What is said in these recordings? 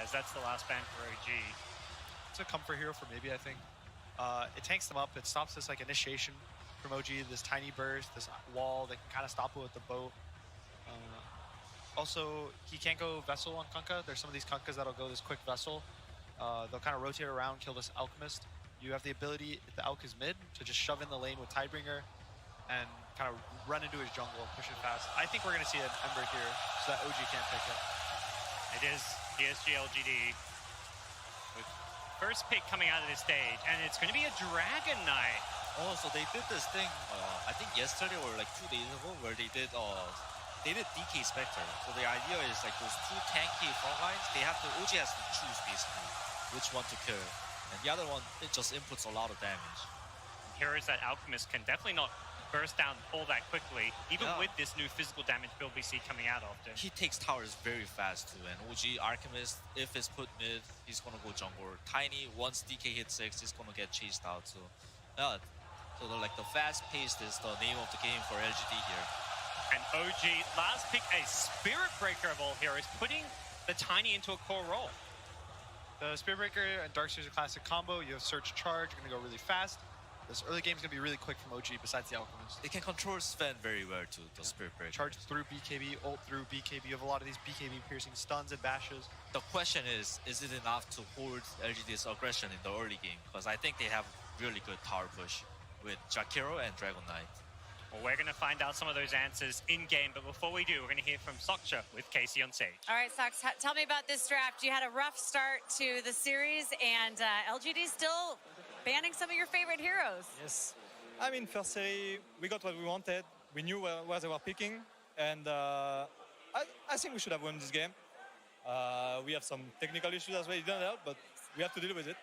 as that's the last ban for OG. It's a comfort hero for maybe, I think. It tanks them up. It stops this like initiation from OG, this tiny burst, this wall that can kind of stop it with the boat. Also, he can't go Vessel on Kunkka. There's some of these Kunkkas that'll go this quick Vessel. They'll kind of rotate around, kill this Alchemist. You have the ability, if the Alch is mid, to just shove in the lane with Tidebringer and kind of run into his jungle, push it fast. I think we're going to see an Ember here so that OG can't pick it. It is Psg.Lgd with first pick coming out of this stage, and it's going to be a Dragon Knight. Oh, so they did this thing, I think yesterday or like 2 days ago, where they did DK Spectre. So the idea is like those 2 tanky front lines, OG has to choose basically which one to kill. And the other one, it just inputs a lot of damage. Heroes that Alchemist can definitely not burst down all that quickly, even with this new physical damage build we see coming out often. He takes towers very fast too, and OG Alchemist, if it's put mid, he's gonna go jungle. Tiny, once DK hits 6, he's gonna get chased out. So, so the fast paced is the name of the game for LGD here. And OG, last pick, a Spirit Breaker of all heroes, putting the Tiny into a core role. The Spirit Breaker and Darkseer is a classic combo. You have Search Charge, you're going to go really fast. This early game is going to be really quick from OG besides the Alchemist. It can control Sven very well too, the Spirit Breaker. Charge through BKB, ult through BKB. You have a lot of these BKB piercing stuns and bashes. The question is it enough to hold LGD's aggression in the early game? Because I think they have really good tower push with Jakiro and Dragon Knight. Well, we're going to find out some of those answers in-game, but before we do, we're going to hear from Soksha with Casey on stage. All right, Sox, tell me about this draft. You had a rough start to the series, and LGD still banning some of your favorite heroes. Yes. I mean, first series, we got what we wanted. We knew where they were picking, and I think we should have won this game. We have some technical issues as well. It didn't help, but we have to deal with it.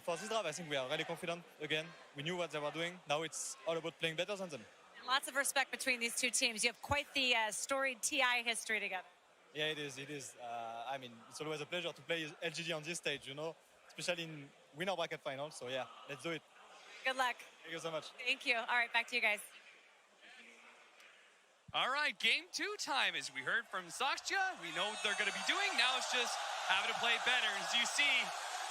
For this draft, I think we are really confident again. We knew what they were doing. Now it's all about playing better than them. Lots of respect between these two teams. You have quite the storied TI history together. Yeah, it is. I mean, it's always a pleasure to play LGD on this stage, you know, especially in winner bracket final. So yeah, let's do it. Good luck. Thank you so much. Thank you. All right, back to you guys. All right, game 2 time. As we heard from Soksha, we know what they're going to be doing. Now it's just having to play better. As you see,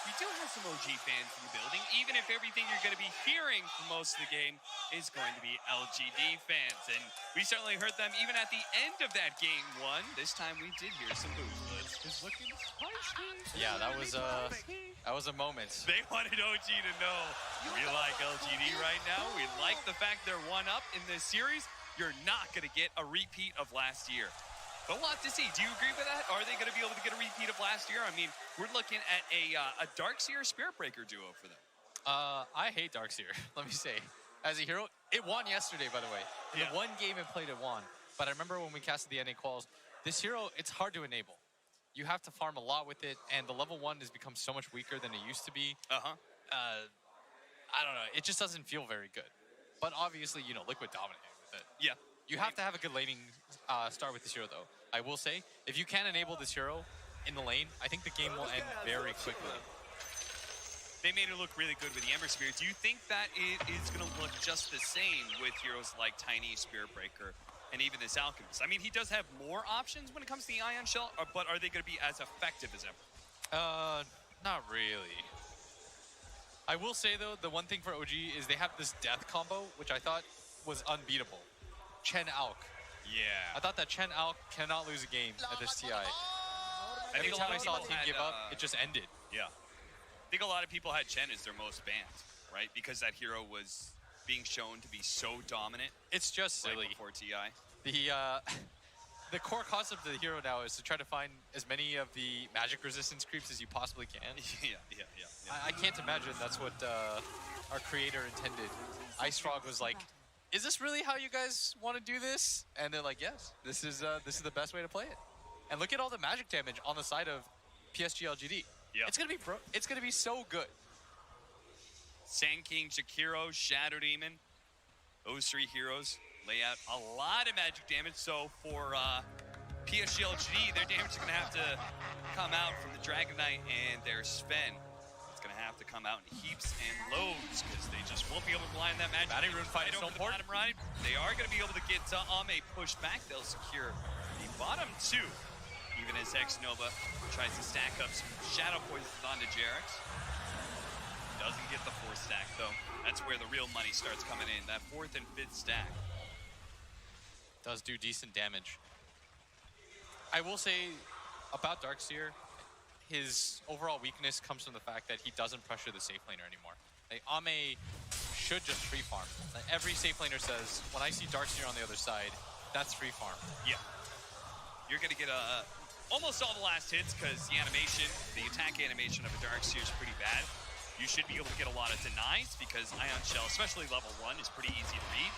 we do have some OG fans in the building, even if everything you're going to be hearing for most of the game is going to be LGD fans. And we certainly heard them even at the end of that game 1. This time we did hear some boos. It's looking spicy. Yeah, that was a moment. They wanted OG to know we like LGD right now. We like the fact they're 1-up in this series. You're not going to get a repeat of last year. But we'll have to see. Do you agree with that? Are they going to be able to get a repeat of last year? I mean, we're looking at a Darkseer Spirit Breaker duo for them. I hate Darkseer, let me say. As a hero, it won yesterday, by the way. In the one game it played, it won. But I remember when we casted the NA quals, this hero, it's hard to enable. You have to farm a lot with it, and the level 1 has become so much weaker than it used to be. I don't know. It just doesn't feel very good. But obviously, you know, Liquid dominating with it. Yeah. You have to have a good laning start with this hero, though. I will say, if you can enable this hero in the lane, I think the game will end very quickly. They made it look really good with the Ember Spear. Do you think that it is going to look just the same with heroes like Tiny, Spirit Breaker, and even this Alchemist? I mean, he does have more options when it comes to the Ion Shell, but are they going to be as effective as ever? Not really. I will say, though, the one thing for OG is they have this death combo, which I thought was unbeatable. Chen Alk. Yeah. I thought that Chen Alk cannot lose a game at this TI. Every time I saw a team give up, it just ended. Yeah. I think a lot of people had Chen as their most banned, right? Because that hero was being shown to be so dominant. It's just silly. Right before TI. The core concept of the hero now is to try to find as many of the magic resistance creeps as you possibly can. Yeah. I can't imagine that's what our creator intended. Ice Frog was like, is this really how you guys want to do this? And they're like, yes, this is the best way to play it. And look at all the magic damage on the side of Psg.Lgd. Yeah. It's gonna be so good. Sand King, Jakiro, Shadow Demon, those 3 heroes lay out a lot of magic damage. So for Psg.Lgd, their damage is gonna have to come out from the Dragon Knight and their Sven. It's gonna have to come out in heaps and loads because they just won't be able to blind that magic. Batting Rune fight is so important. They are gonna be able to get Ame pushed back. They'll secure the bottom 2. even as X-Nova tries to stack up some Shadow Poisons onto Jerix. Doesn't get the 4th stack, though. That's where the real money starts coming in, that 4th and 5th stack. Does do decent damage. I will say about Darkseer, his overall weakness comes from the fact that he doesn't pressure the safe laner anymore. Like, Ame should just free farm. Like, every safe laner says, when I see Darkseer on the other side, that's free farm. Yeah. You're going to get almost all the last hits because the animation, the attack animation of a Darkseer is pretty bad. You should be able to get a lot of denies because Ion Shell, especially level 1, is pretty easy to read.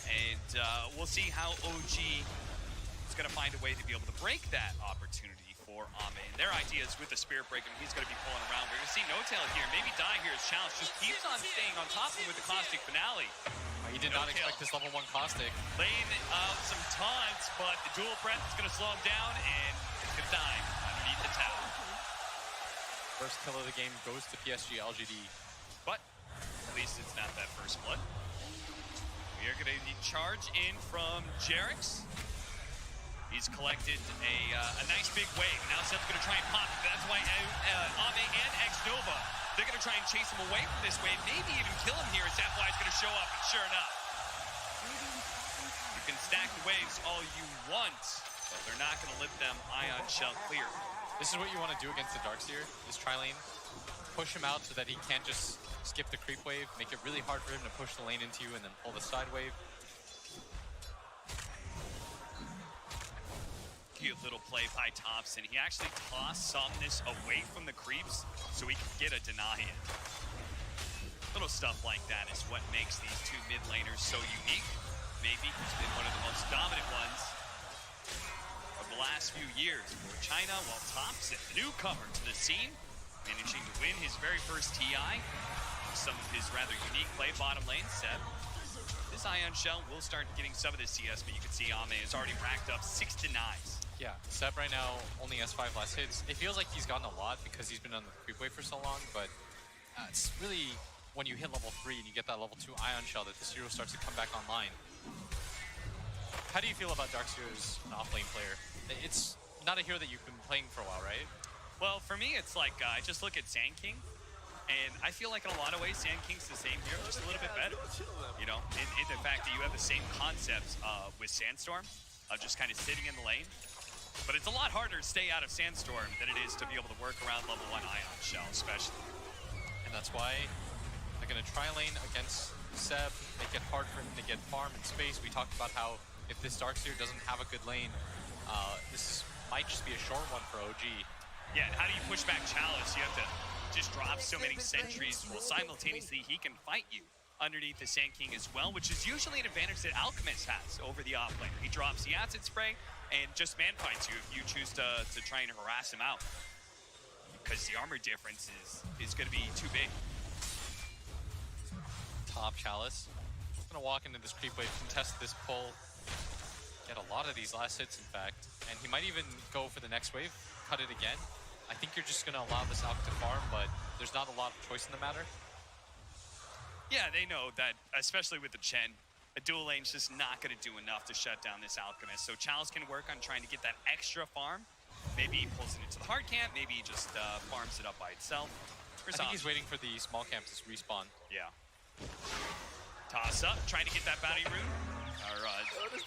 And we'll see how OG is going to find a way to be able to break that opportunity for Ame. And their idea is with the Spirit Break, and he's going to be pulling around. We're going to see No-Tail here. Maybe Die here is challenged. Just keeps on staying on top of him with the Caustic Finale. He did not expect this level 1 Caustic. Laying out some taunts, but the dual breath is going to slow him down, and he's going to die underneath the tower. First kill of the game goes to Psg.Lgd. But at least it's not that first blood. We are going to charge in from Jerix. He's collected a nice big wave. Now Seb's going to try and pop it. That's why Ame and X-Nova, they're going to try and chase him away from this wave, maybe even kill him here as Sapphire is going to show up, and sure enough. You can stack the waves all you want, but they're not going to let them Ion Shell clear. This is what you want to do against the Darkseer, is tri-lane. Push him out so that he can't just skip the creep wave, make it really hard for him to push the lane into you and then pull the side wave. Cute little play by Thompson. He actually tossed Somnus away from the creeps so he could get a deny in. Little stuff like that is what makes these two mid laners so unique. Maybe he's been one of the most dominant ones of the last few years for China, while Thompson, the newcomer to the scene, managing to win his very first TI. Some of his rather unique play bottom lane. Seb, this Ion Shell will start getting some of the CS, but you can see Ame has already racked up 6 denies. Yeah, Seb right now only has 5 last hits. It feels like he's gotten a lot because he's been on the creep wave for so long, but it's really when you hit level 3 and you get that level 2 Ion Shell that this hero starts to come back online. How do you feel about Darkseer as an off-lane player? It's not a hero that you've been playing for a while, right? Well, for me, it's like I just look at Sand King, and I feel like in a lot of ways, Sand King's the same hero, just a little bit better. You know, in the fact that you have the same concepts with Sandstorm, of just kind of sitting in the lane. But it's a lot harder to stay out of Sandstorm than it is to be able to work around level 1 Ion Shell, especially. And that's why they're going to tri-lane against Seb, make it hard for him to get farm and space. We talked about how if this Darkseer doesn't have a good lane, might just be a short one for OG. Yeah, and how do you push back Chalice? You have to just drop so many sentries while simultaneously he can fight you underneath the Sand King as well, which is usually an advantage that Alchemist has over the off laner. He drops the acid spray and just man fights you if you choose to try and harass him out, because the armor difference is going to be too big. Top Chalice. Gonna walk into this creep wave, contest this pull, get a lot of these last hits in fact, and he might even go for the next wave, cut it again. I think you're just gonna allow this Alch to farm, but there's not a lot of choice in the matter. Yeah, they know that, especially with the Chen, a dual lane's just not going to do enough to shut down this Alchemist. So Chalice can work on trying to get that extra farm. Maybe he pulls it into the hard camp, maybe he just farms it up by itself. I think he's waiting for the small camp to respawn. Yeah. Toss up, trying to get that bounty rune. Or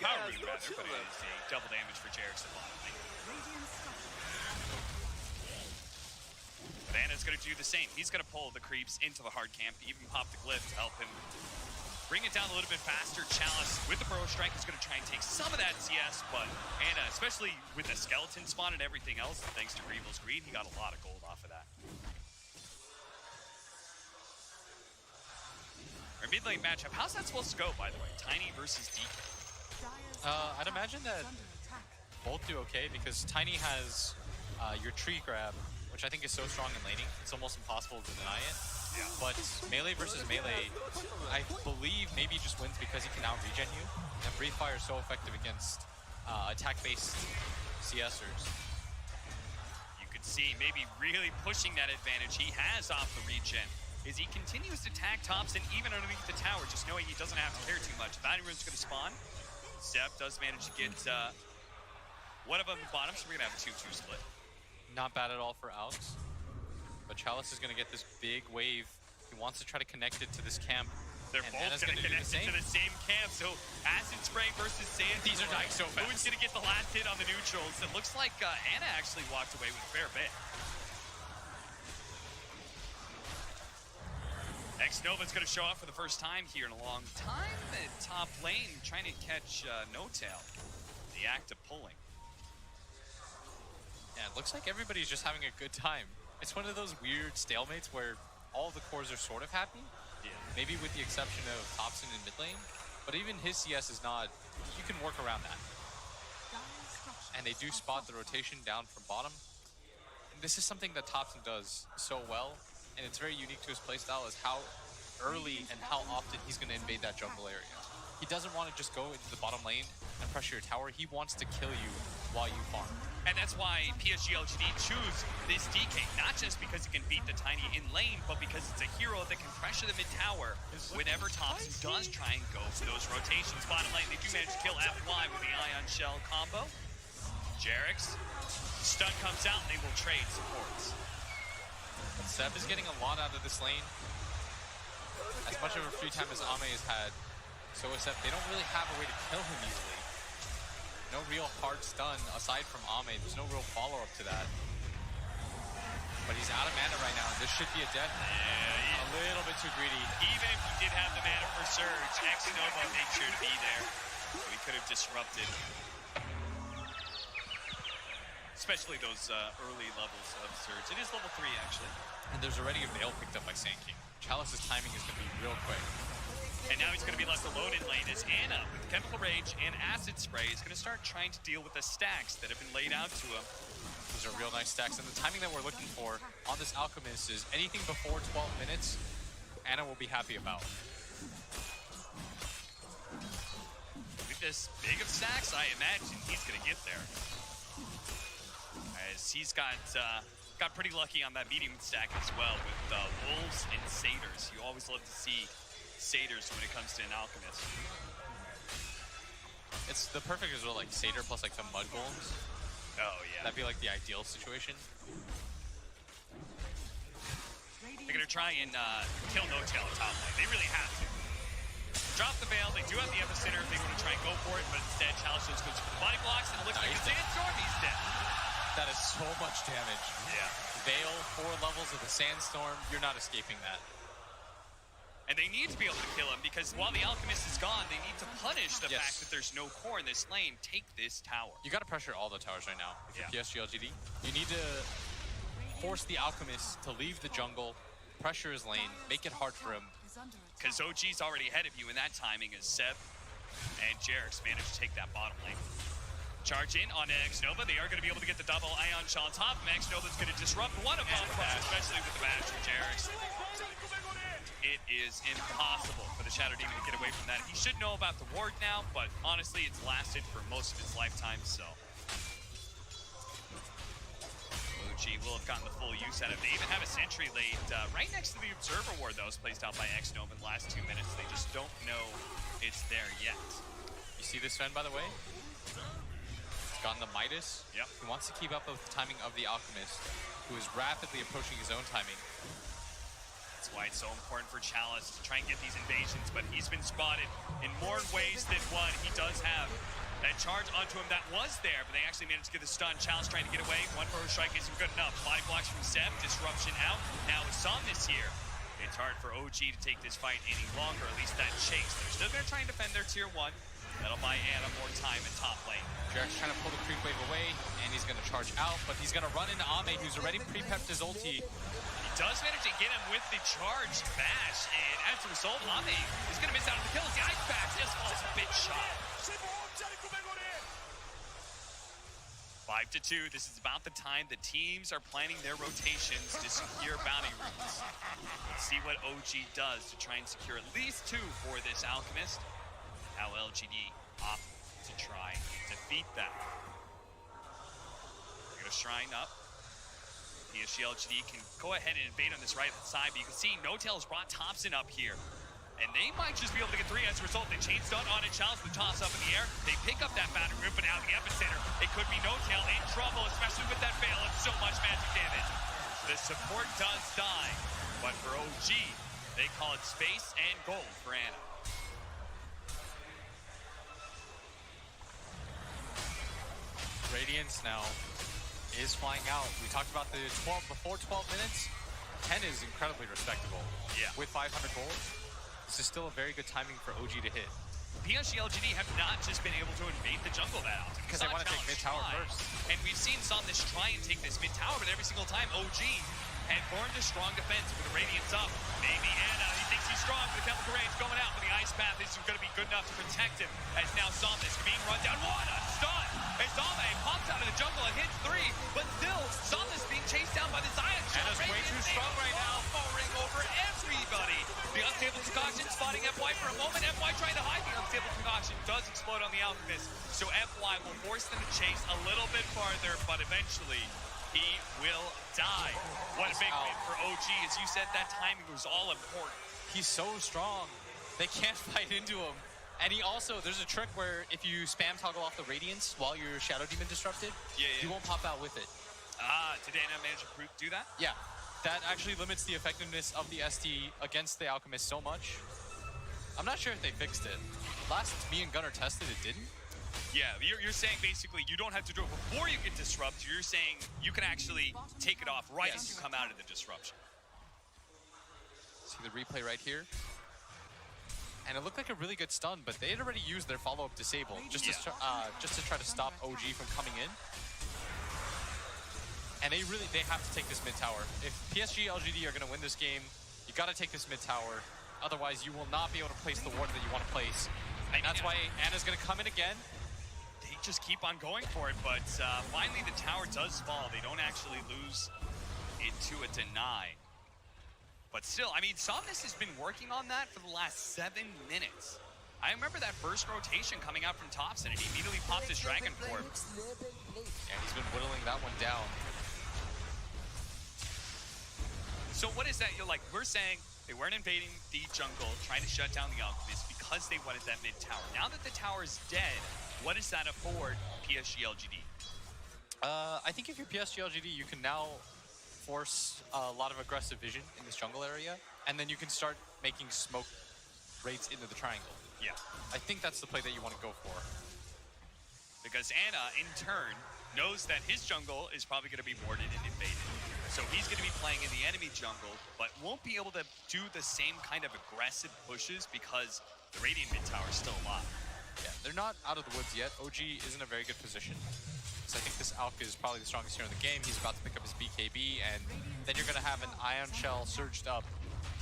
power rune rather, but it is a double damage for Jerix at bottom lane. Vanna's going to do the same. He's going to pull the creeps into the hard camp, even pop the glyph to help him bring it down a little bit faster. Chalice with the Burrow Strike is going to try and take some of that CS, but Anna, especially with the skeleton spawn and everything else, thanks to Greevil's Greed, he got a lot of gold off of that. Our mid lane matchup, how's that supposed to go, by the way? Tiny versus DK. I'd imagine that both do okay because Tiny has your tree grab, which I think is so strong in laning, it's almost impossible to deny it. Yeah. But melee versus melee, I believe maybe just wins because he can out-regen you. And Breathe Fire is so effective against attack-based CSers. You could see maybe really pushing that advantage he has off the regen is he continues to tag Thompson even underneath the tower, just knowing he doesn't have to care too much. Bounty Rune's going to spawn. Seb does manage to get one of them bottom, so we're gonna have a 2-2 split. Not bad at all for Alex. But Chalice is going to get this big wave. He wants to try to connect it to this camp. They're and both Anna's going to do the connect it same. to the same camp, so Acid Spray versus Sand. These are dying so fast. Who's going to get the last hit on the neutrals? It looks like Anna actually walked away with a fair bit. X-Nova's going to show up for the first time here in a long time at top lane, trying to catch No-Tail. The act of pulling. Yeah, it looks like everybody's just having a good time. It's one of those weird stalemates where all the cores are sort of happy. Yeah. Maybe with the exception of Thompson in mid lane. But even his CS is not, you can work around that. And they do spot the rotation down from bottom. And this is something that Thompson does so well. And it's very unique to his playstyle is how early and how often he's going to invade that jungle area. He doesn't want to just go into the bottom lane and pressure your tower. He wants to kill you while you farm. And that's why Psg.Lgd choose this DK, not just because he can beat the Tiny in lane, but because it's a hero that can pressure the mid tower whenever Thompson does try and go for those rotations. Bottom lane, they do manage to kill FY with the Ion Shell combo. Jerix, stun comes out, and they will trade supports. Seb is getting a lot out of this lane. As much of a free time as Ame has had, so is Seb. They don't really have a way to kill him easily. No real hard stun aside from Ame. There's no real follow-up to that. But he's out of mana right now, and this should be a death. Yeah, a little bit too greedy. Even if he did have the mana for Surge, X-Nova made sure to be there. So he could have disrupted. Especially those early levels of Surge. It is level 3, actually. And there's already a Veil picked up by Sand King. Chalice's timing is going to be real quick. And now he's going to be left alone in lane as Anna, with Chemical Rage and Acid Spray, is going to start trying to deal with the stacks that have been laid out to him. These are real nice stacks, and the timing that we're looking for on this Alchemist is anything before 12 minutes, Anna will be happy about. With this big of stacks, I imagine he's going to get there. As he's got pretty lucky on that medium stack as well with Wolves and Satyrs. You always love to see Satyrs when it comes to an Alchemist. It's the perfect as well, like Satyr plus like the Mud Golems. Oh, yeah. That'd be like the ideal situation. They're going to try and kill No-Tail at top lane. They really have to. Drop the Veil. They do have the Epicenter if they want to try and go for it, but instead, Chalice just goes for the body blocks, and it looks like a Sandstorm. He's dead. That is so much damage. Yeah. Veil, 4 levels of the Sandstorm, you're not escaping that. And they need to be able to kill him because while the Alchemist is gone, they need to punish the fact that there's no core in this lane. Take this tower. You got to pressure all the towers right now. If you're Psg.Lgd, you need to force the Alchemist to leave the jungle, pressure his lane, make it hard for him. Because OG's already ahead of you in that timing as Seb and Jerix managed to take that bottom lane. Charge in on X-Nova. They are going to be able to get the double Ion Shell on top. X-Nova's going to disrupt one of them, especially with the bash from Jerix. It is impossible for the Shadow Demon to get away from that. He should know about the ward now, but honestly, it's lasted for most of its lifetime, so. OG will have gotten the full use out of it. They even have a sentry laid right next to the Observer ward that was placed out by X-Nova in the last 2 minutes. They just don't know it's there yet. You see this Sven, by the way? He's gotten the Midas. Yep. He wants to keep up with the timing of the Alchemist, who is rapidly approaching his own timing. That's why it's so important for Chalice to try and get these invasions, but he's been spotted in more ways than one. He does have that charge onto him that was there, but they actually managed to get the stun. Chalice trying to get away. One forward strike isn't good enough. Body blocks from Seb. Disruption out. Now with Somnus here, it's hard for OG to take this fight any longer, at least that chase. They're still going to try and defend their tier 1. That'll buy Anna more time in top lane. Jarek's trying to pull the creep wave away, and he's going to charge out, but he's going to run into Ame, who's already pre-pepped his ulti. He does manage to get him with the charge bash, and as a result, Ame is going to miss out on the kills. The ice bash just falls a bit shot. 5-2. This is about the time the teams are planning their rotations to secure bounty roots. Let's see what OG does to try and secure at least 2 for this Alchemist. How LGD opt to try and defeat that. We're going to Shrine up. Psg.Lgd can go ahead and invade on this right side, but you can see No-Tail's brought Thompson up here. And they might just be able to get 3 as a result. They chain stun on it, challenge the toss up in the air. They pick up that battery root, but now the epicenter. It could be No Tail in trouble, especially with that fail and so much magic damage. The support does die, but for OG, they call it space and gold for Ana. Radiance now is flying out. We talked about the 12 before 12 minutes. 10 is incredibly respectable. Yeah. With 500 gold, this is still a very good timing for OG to hit. Psg.Lgd have not just been able to invade the jungle that often. Because they want to take mid tower first. And we've seen Somnus try and take this mid tower, but every single time OG had formed a strong defense with the Radiance up. Maybe Ana, he thinks he's strong, but the chemical range going out, but the ice path isn't going to be good enough to protect him. As now Somnus being run down. What a stun! As Zame pops out of the jungle and hits 3, but still Somnus being chased down by the Zion. Ana's way too strong right now. Powering over everybody. The unstable concoction spotting FY for a moment. FY trying to hide. The unstable concoction does explode on the Alchemist, so FY will force them to chase a little bit farther, but eventually he will die. What a big win for OG. As you said, that timing was all important. He's so strong. They can't fight into him. And he also, there's a trick where if you spam toggle off the Radiance while your Shadow Demon disrupted, he won't pop out with it. Did Ana manage to do that? Yeah. That actually limits the effectiveness of the ST against the Alchemist so much. I'm not sure if they fixed it. Last me and Gunnar tested, it didn't. Yeah, you're saying basically you don't have to do it before you get disrupted. You're saying you can actually take it off right as you come out of the disruption. See the replay right here. And it looked like a really good stun, but they had already used their follow-up disable just to try to stop OG from coming in. And they have to take this mid tower. If Psg.Lgd are going to win this game, you got to take this mid tower. Otherwise, you will not be able to place the ward that you want to place. And that's why Ana's going to come in again. They just keep on going for it, but finally the tower does fall. They don't actually lose into a deny. But still, I mean, Somnus has been working on that for the last 7 minutes. I remember that first rotation coming out from Thompson, and he immediately popped his Dragon Form. And he's been whittling that one down. So what is that? You're like, we're saying they weren't invading the jungle, trying to shut down the Alchemist because they wanted that mid tower. Now that the tower is dead, what does that afford Psg.Lgd? I think if you're Psg.Lgd, you can now force a lot of aggressive vision in this jungle area, and then you can start making smoke rates into the triangle. Yeah. I think that's the play that you want to go for. Because Ana, in turn, knows that his jungle is probably going to be warded and invaded. So he's going to be playing in the enemy jungle, but won't be able to do the same kind of aggressive pushes because the Radiant mid tower is still alive. Yeah, they're not out of the woods yet. OG is in a very good position. So I think this Alk is probably the strongest hero in the game. He's about to pick up his BKB, and then you're going to have an Ion Shell surged up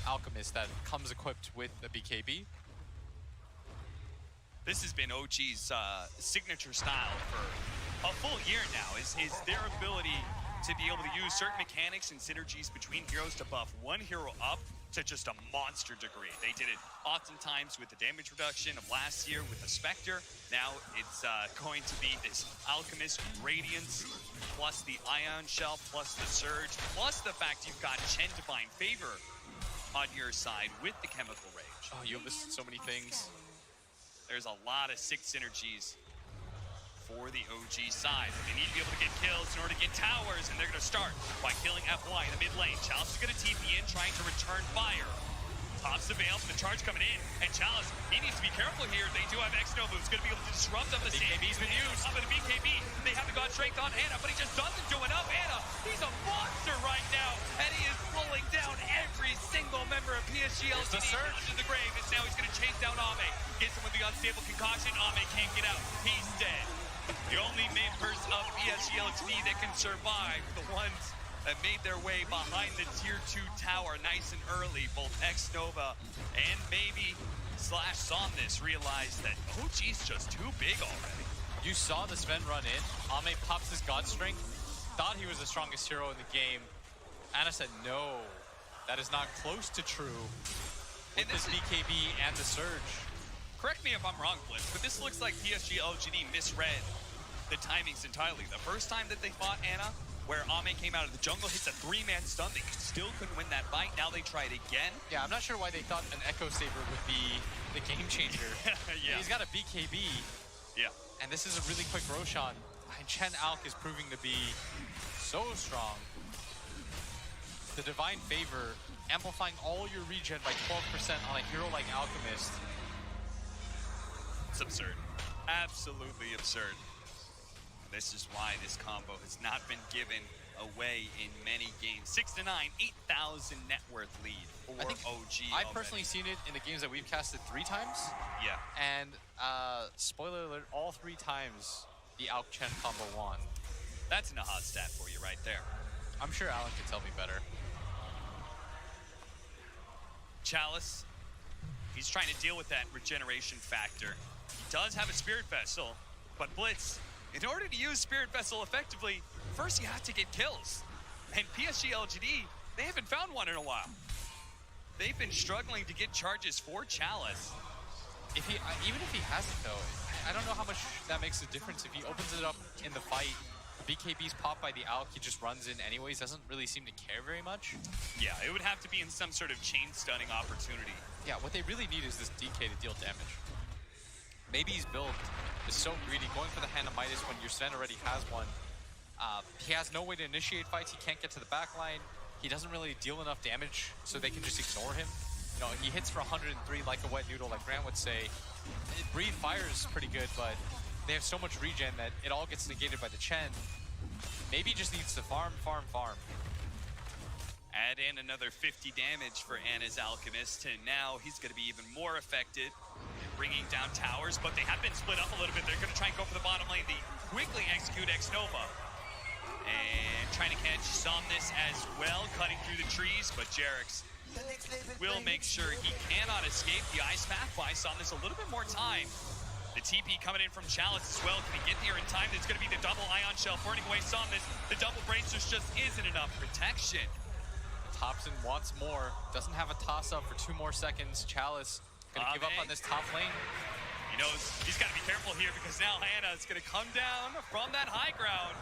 Alchemist that comes equipped with the BKB. This has been OG's signature style for a full year now, is their ability to be able to use certain mechanics and synergies between heroes to buff one hero up to just a monster degree. They did it oftentimes with the damage reduction of last year with the Spectre. Now it's going to be this Alchemist Radiance, plus the Ion Shell, plus the Surge, plus the fact you've got Chen Divine Favor on your side with the Chemical Rage. Oh, you have listed so many things. There's a lot of sick synergies for the OG side. They need to be able to get kills in order to get towers, and they're going to start by killing FY in the mid lane. Chalice is going to TP in, trying to return fire. Tops the Veil, the charge coming in, and Chalice, he needs to be careful here. They do have X-Nova, who's going to be able to disrupt them. The BKB's been used. Up at the BKB, they have the God Strength on Ana, but he just doesn't do enough. Ana, he's a monster right now, and he is pulling down every single member of Psg.Lgd into the grave, and now he's going to chase down Ame. Gets him with the unstable concoction. Ame can't get out. He's dead. The only members of Psg.Lgd that can survive, the ones that made their way behind the tier 2 tower nice and early. Both X-Nova and maybe Somnus realized that OG's just too big already. You saw the Sven run in. Ame pops his God Strength, thought he was the strongest hero in the game. Ana said, no, that is not close to true. With this BKB and the Surge. Correct me if I'm wrong, Blitz, but this looks like Psg.Lgd misread the timings entirely. The first time that they fought Ana, where Ame came out of the jungle, hits a 3-man stun. They still couldn't win that fight. Now they try it again. Yeah, I'm not sure why they thought an Echo Saber would be the game changer. Yeah. He's got a BKB, Yeah. and this is a really quick Roshan. And Chen Alk is proving to be so strong. The Divine Favor, amplifying all your regen by 12% on a hero like Alchemist. It's absurd. Absolutely absurd. This is why this combo has not been given away in many games. 6-9, 8,000 net worth lead for I think OG. I've personally seen it in the games that we've casted 3 times. Yeah. And spoiler alert, all 3 times the Alk Chen combo won. That's an aha stat for you right there. I'm sure Alan could tell me better. Chalice, he's trying to deal with that regeneration factor. He does have a Spirit Vessel, but Blitz, in order to use Spirit Vessel effectively, first you have to get kills. And Psg.Lgd, they haven't found one in a while. They've been struggling to get charges for Chalice. If he, even if he hasn't though, I don't know how much that makes a difference. If he opens it up in the fight, BKB's popped by the Alk, he just runs in anyways, doesn't really seem to care very much. Yeah, it would have to be in some sort of chain stunning opportunity. Yeah, what they really need is this DK to deal damage. Maybe his build is so greedy, going for the Hand of Midas when your Sven already has one. He has no way to initiate fights, he can't get to the back line. He doesn't really deal enough damage, so they can just ignore him. You know, he hits for 103 like a wet noodle, like Grant would say. Breathe Fire is pretty good, but they have so much regen that it all gets negated by the Chen. Maybe he just needs to farm. Add in another 50 damage for Anna's Alchemist, and now he's going to be even more affected, bringing down towers, but they have been split up a little bit. They're going to try and go for the bottom lane. They quickly execute X-Nova. And trying to catch Somnus as well, cutting through the trees, but Jerix will make sure he cannot escape the Ice Path, buy Somnus a little bit more time. The TP coming in from Chalice as well. Can he get there in time? There's going to be the double Ion Shell burning away Somnus. The double Bracers just isn't enough protection. Thompson wants more, doesn't have a toss-up for 2 more seconds. Chalice gonna give up on this top lane. He knows he's got to be careful here because now Hannah is going to come down from that high ground.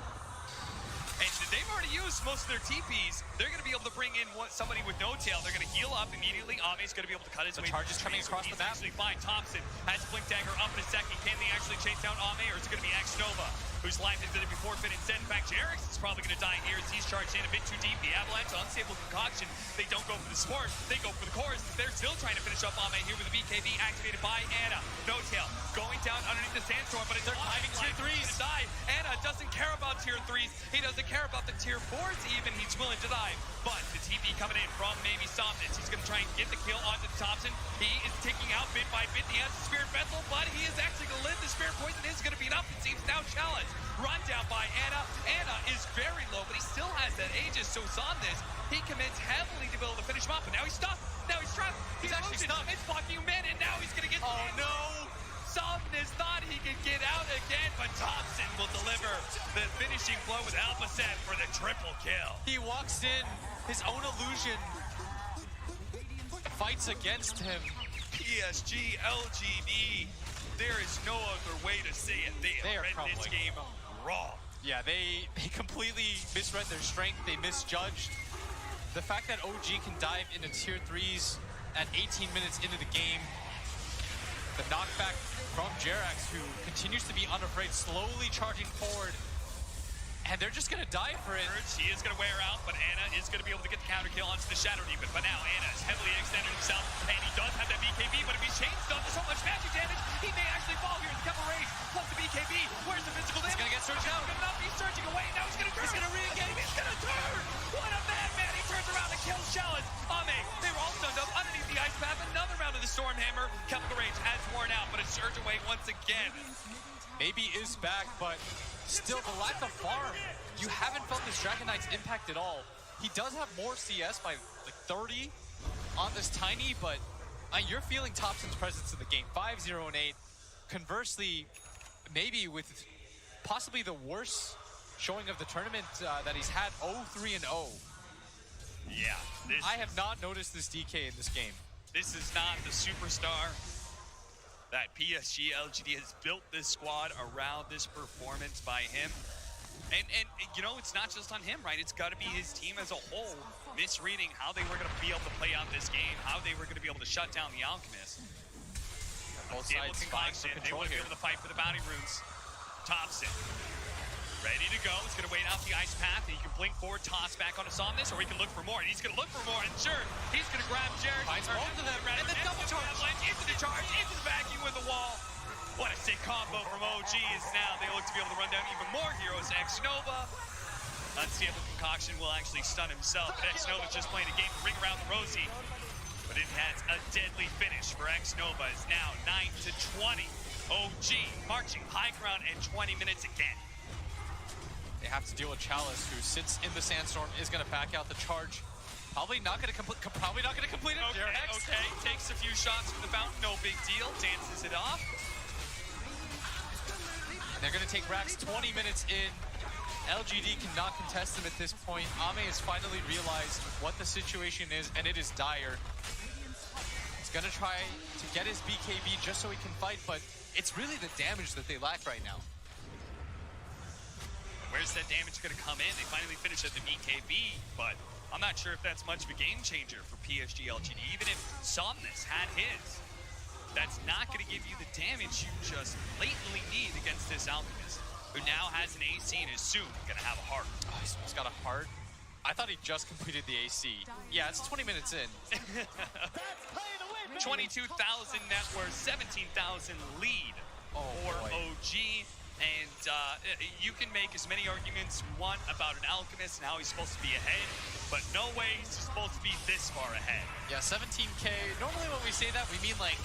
And they've already used most of their TPs. They're going to be able to bring in somebody with no tail. They're going to heal up immediately. Ame's going to be able to cut his way. The charge is coming across the map. Actually fine. Thompson has Blink Dagger up in a second. Can they actually chase down Ame, or is it going to be X-Nova, whose life is going to be forfeit instead? In fact, Jerix is probably going to die here as he's charged in a bit too deep. The Avalanche, Unstable Concoction, they don't go for the support. They go for the cores. They're still trying to finish up Ame here with the BKB activated by Anna. No tail. Going down underneath the sandstorm, but it's climbing tier 3s. Die. Anna doesn't care about tier 3s. He doesn't care about the tier 4s even. He's willing to die. But the TP coming in from maybe Somnus. He's going to try and get the kill onto Thompson. He is ticking out bit by bit. He has the Spirit Vessel, but he is actually going to live. The Spirit Poison is going to be enough. It seems now Challenge. Run down by Anna. Anna is very low, but he still has that Aegis. So Somnus, he commits heavily to be able to finish him up. But now he's stuck. Now he's trapped. He's actually stuck. It's blocking him in, and now he's going to get Oh no! Somnus thought he could get out again, but Thompson will deliver the finishing blow with Alpha Set for the triple kill. He walks in, his own illusion fights against him. Psg.Lgd, there is no other way to say it. They are read this crumbling. game raw. Yeah, they completely misread their strength, they misjudged. The fact that OG can dive into tier 3s at 18 minutes into the game, the knockback from Jerax, who continues to be unafraid, slowly charging forward. And they're just going to die for it. He is going to wear out, but Anna is going to be able to get the counter kill onto the Shadow Demon. But now Anna is heavily extended himself, and he does have that BKB, but if he's chain stunned to so much magic damage, he may actually fall here. The Keppel Rage plus the BKB. Where's the physical damage? He's going to get surged out. Good enough. He's surging away. Now he's going to turn. He's going to re-engage. He's going to turn. What a madman. He turns around and kills Chalice. Ame, they were all stunned up underneath the Ice Path. Another round of the Storm Hammer. Chemical Rage has worn out, but it's surged away once again. Maybe is back, but still the lack of farm. You haven't felt this Dragon Knight's impact at all. He does have more CS by like 30 on this Tiny, but you're feeling Thompson's presence in the game. 5-0 and 8. Conversely, maybe with possibly the worst showing of the tournament that he's had, 0-3 and 0. Yeah. I have not noticed this DK in this game. This is not the superstar that Psg.Lgd has built this squad around this performance by him. And you know, it's not just on him, right? It's got to be his team as a whole misreading how they were going to be able to play out this game, how they were going to be able to shut down the Alchemist. Both sides vying for They control want to be here. able to fight for the bounty runes. Thompson, ready to go. He's going to wait out the ice path. He can blink forward, toss back on Somnus, or he can look for more. And he's going to look for more. And sure, he's going to grab Jared. Finds both of them, and then double charge. Into the charge, into the vacuum with the wall. What a sick combo from OG is now they look to be able to run down even more heroes. X-Nova. Let's see if the concoction will actually stun himself. But X-Nova's just playing a game to ring around the rosy. But it has a deadly finish for X-Nova. It's now 9-20. OG marching high ground in 20 minutes again. They have to deal with Chalice, who sits in the sandstorm, is going to back out the charge. Probably not going to complete it. Okay. Takes a few shots from the fountain, no big deal. Dances it off. They're going to take Rax 20 minutes in. LGD cannot contest them at this point. Ame has finally realized what the situation is, and it is dire. He's going to try to get his BKB just so he can fight, but it's really the damage that they lack right now. Where's that damage going to come in? They finally finish at the BKB, but I'm not sure if that's much of a game changer for Psg.Lgd. Even if Somnus had his, that's not going to give you the damage you just blatantly need against this Alchemist, who now has an AC and is soon going to have a heart. Oh, he's got a heart. I thought he just completed the AC. Yeah, it's 20 minutes in. 22,000 net worth, 17,000 lead for OG. And you can make as many arguments you want about an Alchemist and how he's supposed to be ahead, but no way he's supposed to be this far ahead. Yeah, 17K. Normally when we say that, we mean like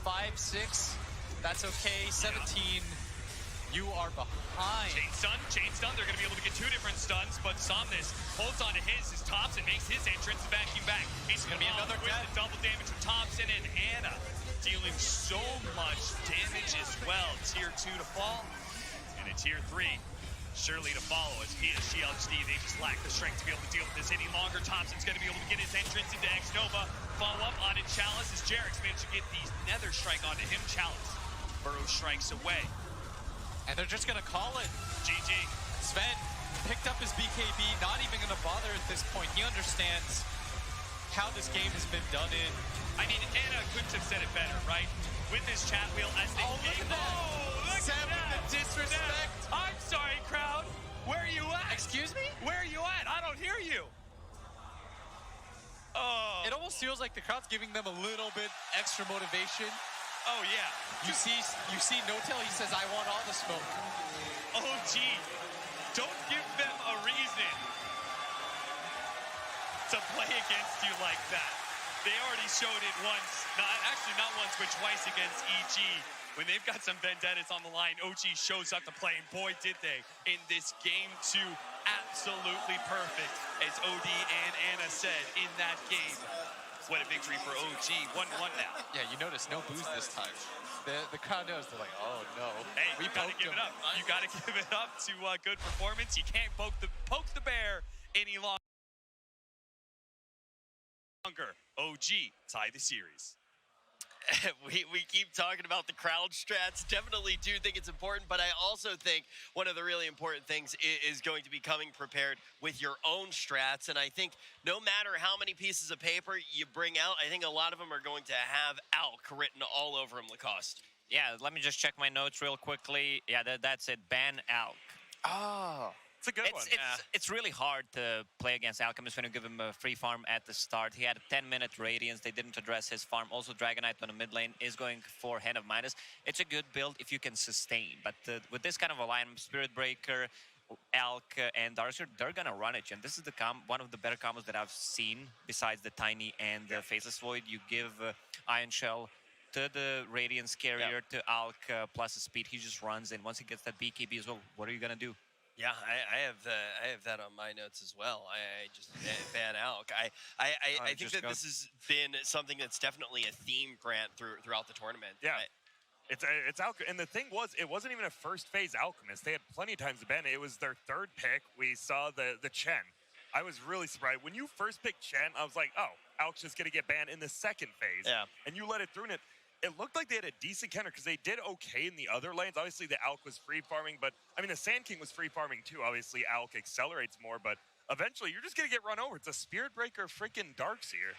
5, 6. That's okay. 17, you are behind. Chain stun. They're going to be able to get 2 different stuns, but Somnus holds on to his as Thompson makes his entrance and vacuum back. He's going to be another with the double damage from Thompson, and Anna dealing so much damage as well. Tier 2 to fall, and a Tier 3 surely to follow as Psg.Lgd. They just lack the strength to be able to deal with this any longer. Thompson's going to be able to get his entrance into X-Nova. Follow up on it, Chalice, as Jarek's managed to get the Nether Strike onto him. Chalice burrow strikes away. And they're just going to call it. GG. Sven picked up his BKB, not even going to bother at this point. He understands how this game has been done in. I mean, Anna couldn't have said it better, right? With this chat wheel as they game. Look at that. The disrespect. I'm sorry, crowd. Where are you at? Excuse me? Where are you at? I don't hear you. Oh. It almost feels like the crowd's giving them a little bit extra motivation. Oh, yeah. You see No-Tail, he says, I want all the smoke. OG, don't give them a reason to play against you like that. They already showed it once, not once, but twice against EG. When they've got some vendettas on the line, OG shows up to play, and boy, did they in this game 2. Absolutely perfect, as OD and Anna said in that game. What a victory for OG, 1-1 now. Yeah, you notice no booze this time. The crowd knows, they're like, oh no. Hey, we you gotta give it up. You gotta give it up to good performance. You can't poke the bear any longer. OG tie the series. We keep talking about the crowd strats. Definitely do think it's important, but I also think one of the really important things is going to be coming prepared with your own strats. And I think no matter how many pieces of paper you bring out, I think a lot of them are going to have ALK written all over them, Lacoste. Yeah, let me just check my notes real quickly. Yeah, that's it. Ban ALK. Oh. It's a good one. It's really hard to play against Alchemist when you give him a free farm at the start. He had a 10-minute Radiance. They didn't address his farm. Also, Dragonite on the mid lane is going for Hand of Midas. It's a good build if you can sustain. But with this kind of alignment, Spirit Breaker, ALK, and Darkseer, they're going to run it. And this is the one of the better combos that I've seen besides the Tiny and the Faceless Void. You give Iron Shell to the Radiance carrier, to ALK plus the speed. He just runs in. Once he gets that BKB as well, what are you going to do? Yeah, I have that on my notes as well. I just ban ALK. I think that this has been something that's definitely a theme, Grant, throughout the tournament. Yeah, it's ALK, and the thing was, it wasn't even a first phase Alchemist. They had plenty of times to ban it. It was their third pick. We saw the Chen. I was really surprised when you first picked Chen. I was like, oh, ALK's just gonna get banned in the second phase. Yeah, and you let it through, and it looked like they had a decent counter because they did okay in the other lanes. Obviously, the Alk was free farming, but I mean, the Sand King was free farming too. Obviously, Alk accelerates more, but eventually, you're just gonna get run over. It's a Spirit Breaker freaking Darkseer.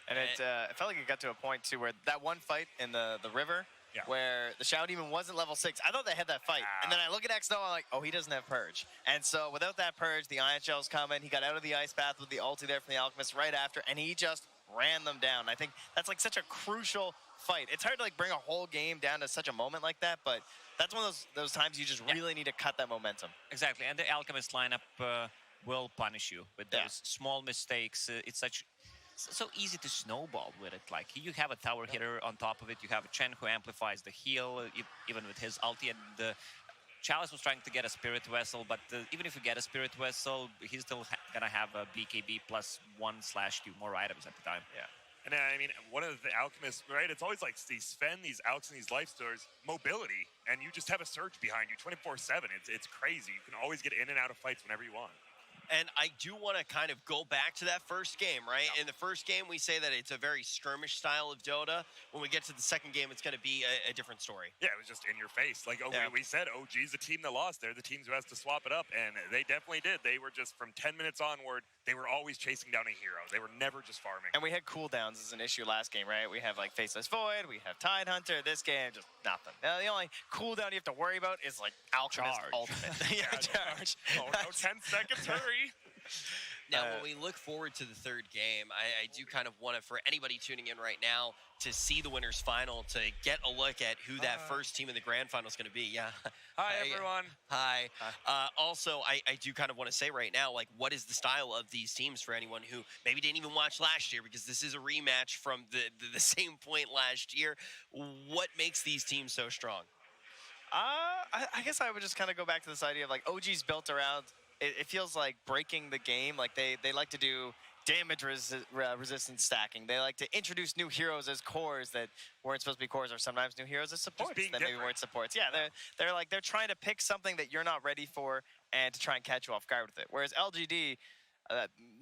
And it felt like it got to a point too where that one fight in the river, where the Shadow Demon wasn't level 6. I thought they had that fight, and then I look at XNO, I'm like, oh, he doesn't have Purge. And so without that Purge, the Ion Shell's coming. He got out of the Ice Path with the ulti there from the Alchemist right after, and he just ran them down. I think that's like such a crucial fight. It's hard to like bring a whole game down to such a moment like that, but that's one of those times you just really need to cut that momentum. Exactly, and the Alchemist lineup will punish you with those small mistakes. It's so easy to snowball with it. Like, you have a tower hitter on top of it. You have a Chen who amplifies the heal, even with his ulti. And Chalice was trying to get a Spirit Vessel, but even if you get a Spirit Vessel, he's still gonna have a BKB plus 1/2 more items at the time. Yeah. And I mean, one of the Alchemists, right? It's always like these Sven, these Alks, and these Life Stores, mobility, and you just have a surge behind you 24/7. It's crazy. You can always get in and out of fights whenever you want. And I do want to kind of go back to that first game, right? In the first game, we say that it's a very skirmish style of Dota. When we get to the second game, it's going to be a different story. Yeah, it was just in your face. Like, we said, OG's the team that lost. They're the teams who has to swap it up, and they definitely did. They were just, from 10 minutes onward, they were always chasing down a hero. They were never just farming. And we had cooldowns as an issue last game, right? We have, like, Faceless Void, we have Tide Hunter. This game, just nothing. The only cooldown you have to worry about is, like, Alchemist Ultimate. Charge. Oh, no, 10 seconds, hurry. Now, when we look forward to the third game, I do kind of want to, for anybody tuning in right now, to see the winners final, to get a look at who that first team in the grand final is going to be. Yeah. Hi, everyone. Hi. Also, I do kind of want to say right now, like, what is the style of these teams for anyone who maybe didn't even watch last year, because this is a rematch from the same point last year. What makes these teams so strong? I guess I would just kind of go back to this idea of, like, OG's built around, it feels like breaking the game. Like, they like to do damage resistance stacking. They like to introduce new heroes as cores that weren't supposed to be cores, or sometimes new heroes as supports that maybe weren't supports. Yeah, they're trying to pick something that you're not ready for and to try and catch you off guard with it. Whereas LGD,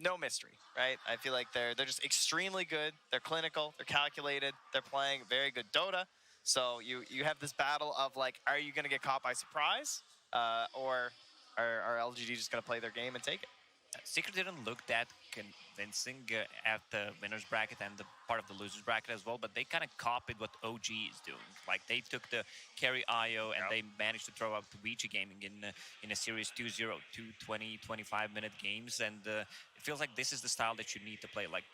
no mystery, right? I feel like they're just extremely good. They're clinical. They're calculated. They're playing very good Dota. So you have this battle of, like, are you going to get caught by surprise, or are LGD just going to play their game and take it? Secret didn't look that convincing at the winner's bracket and the part of the loser's bracket as well, but they kind of copied what OG is doing. Like, they took the carry IO and they managed to throw out Vici Gaming in a series 2-0, 2 20, 25-minute games, and it feels like this is the style that you need to play. Like,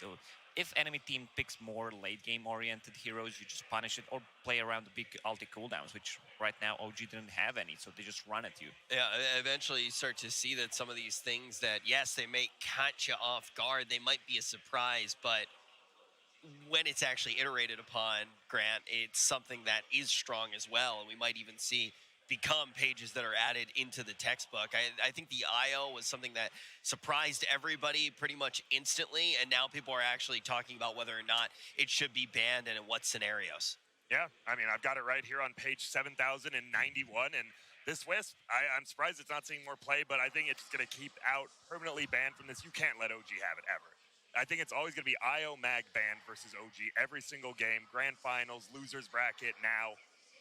if enemy team picks more late-game oriented heroes, you just punish it or play around the big ulti cooldowns, which right now OG didn't have any, so they just run at you. Yeah, eventually you start to see that some of these things that, yes, they may catch you off guard, they might be a surprise, but when it's actually iterated upon, Grant, it's something that is strong as well, and we might even see become pages that are added into the textbook. I think the IO was something that surprised everybody pretty much instantly, and now people are actually talking about whether or not it should be banned and in what scenarios. Yeah, I mean, I've got it right here on page 7091, and this Wisp, I'm surprised it's not seeing more play, but I think it's going to keep out permanently banned from this. You can't let OG have it ever. I think it's always going to be IO mag banned versus OG every single game, grand finals, losers bracket. Now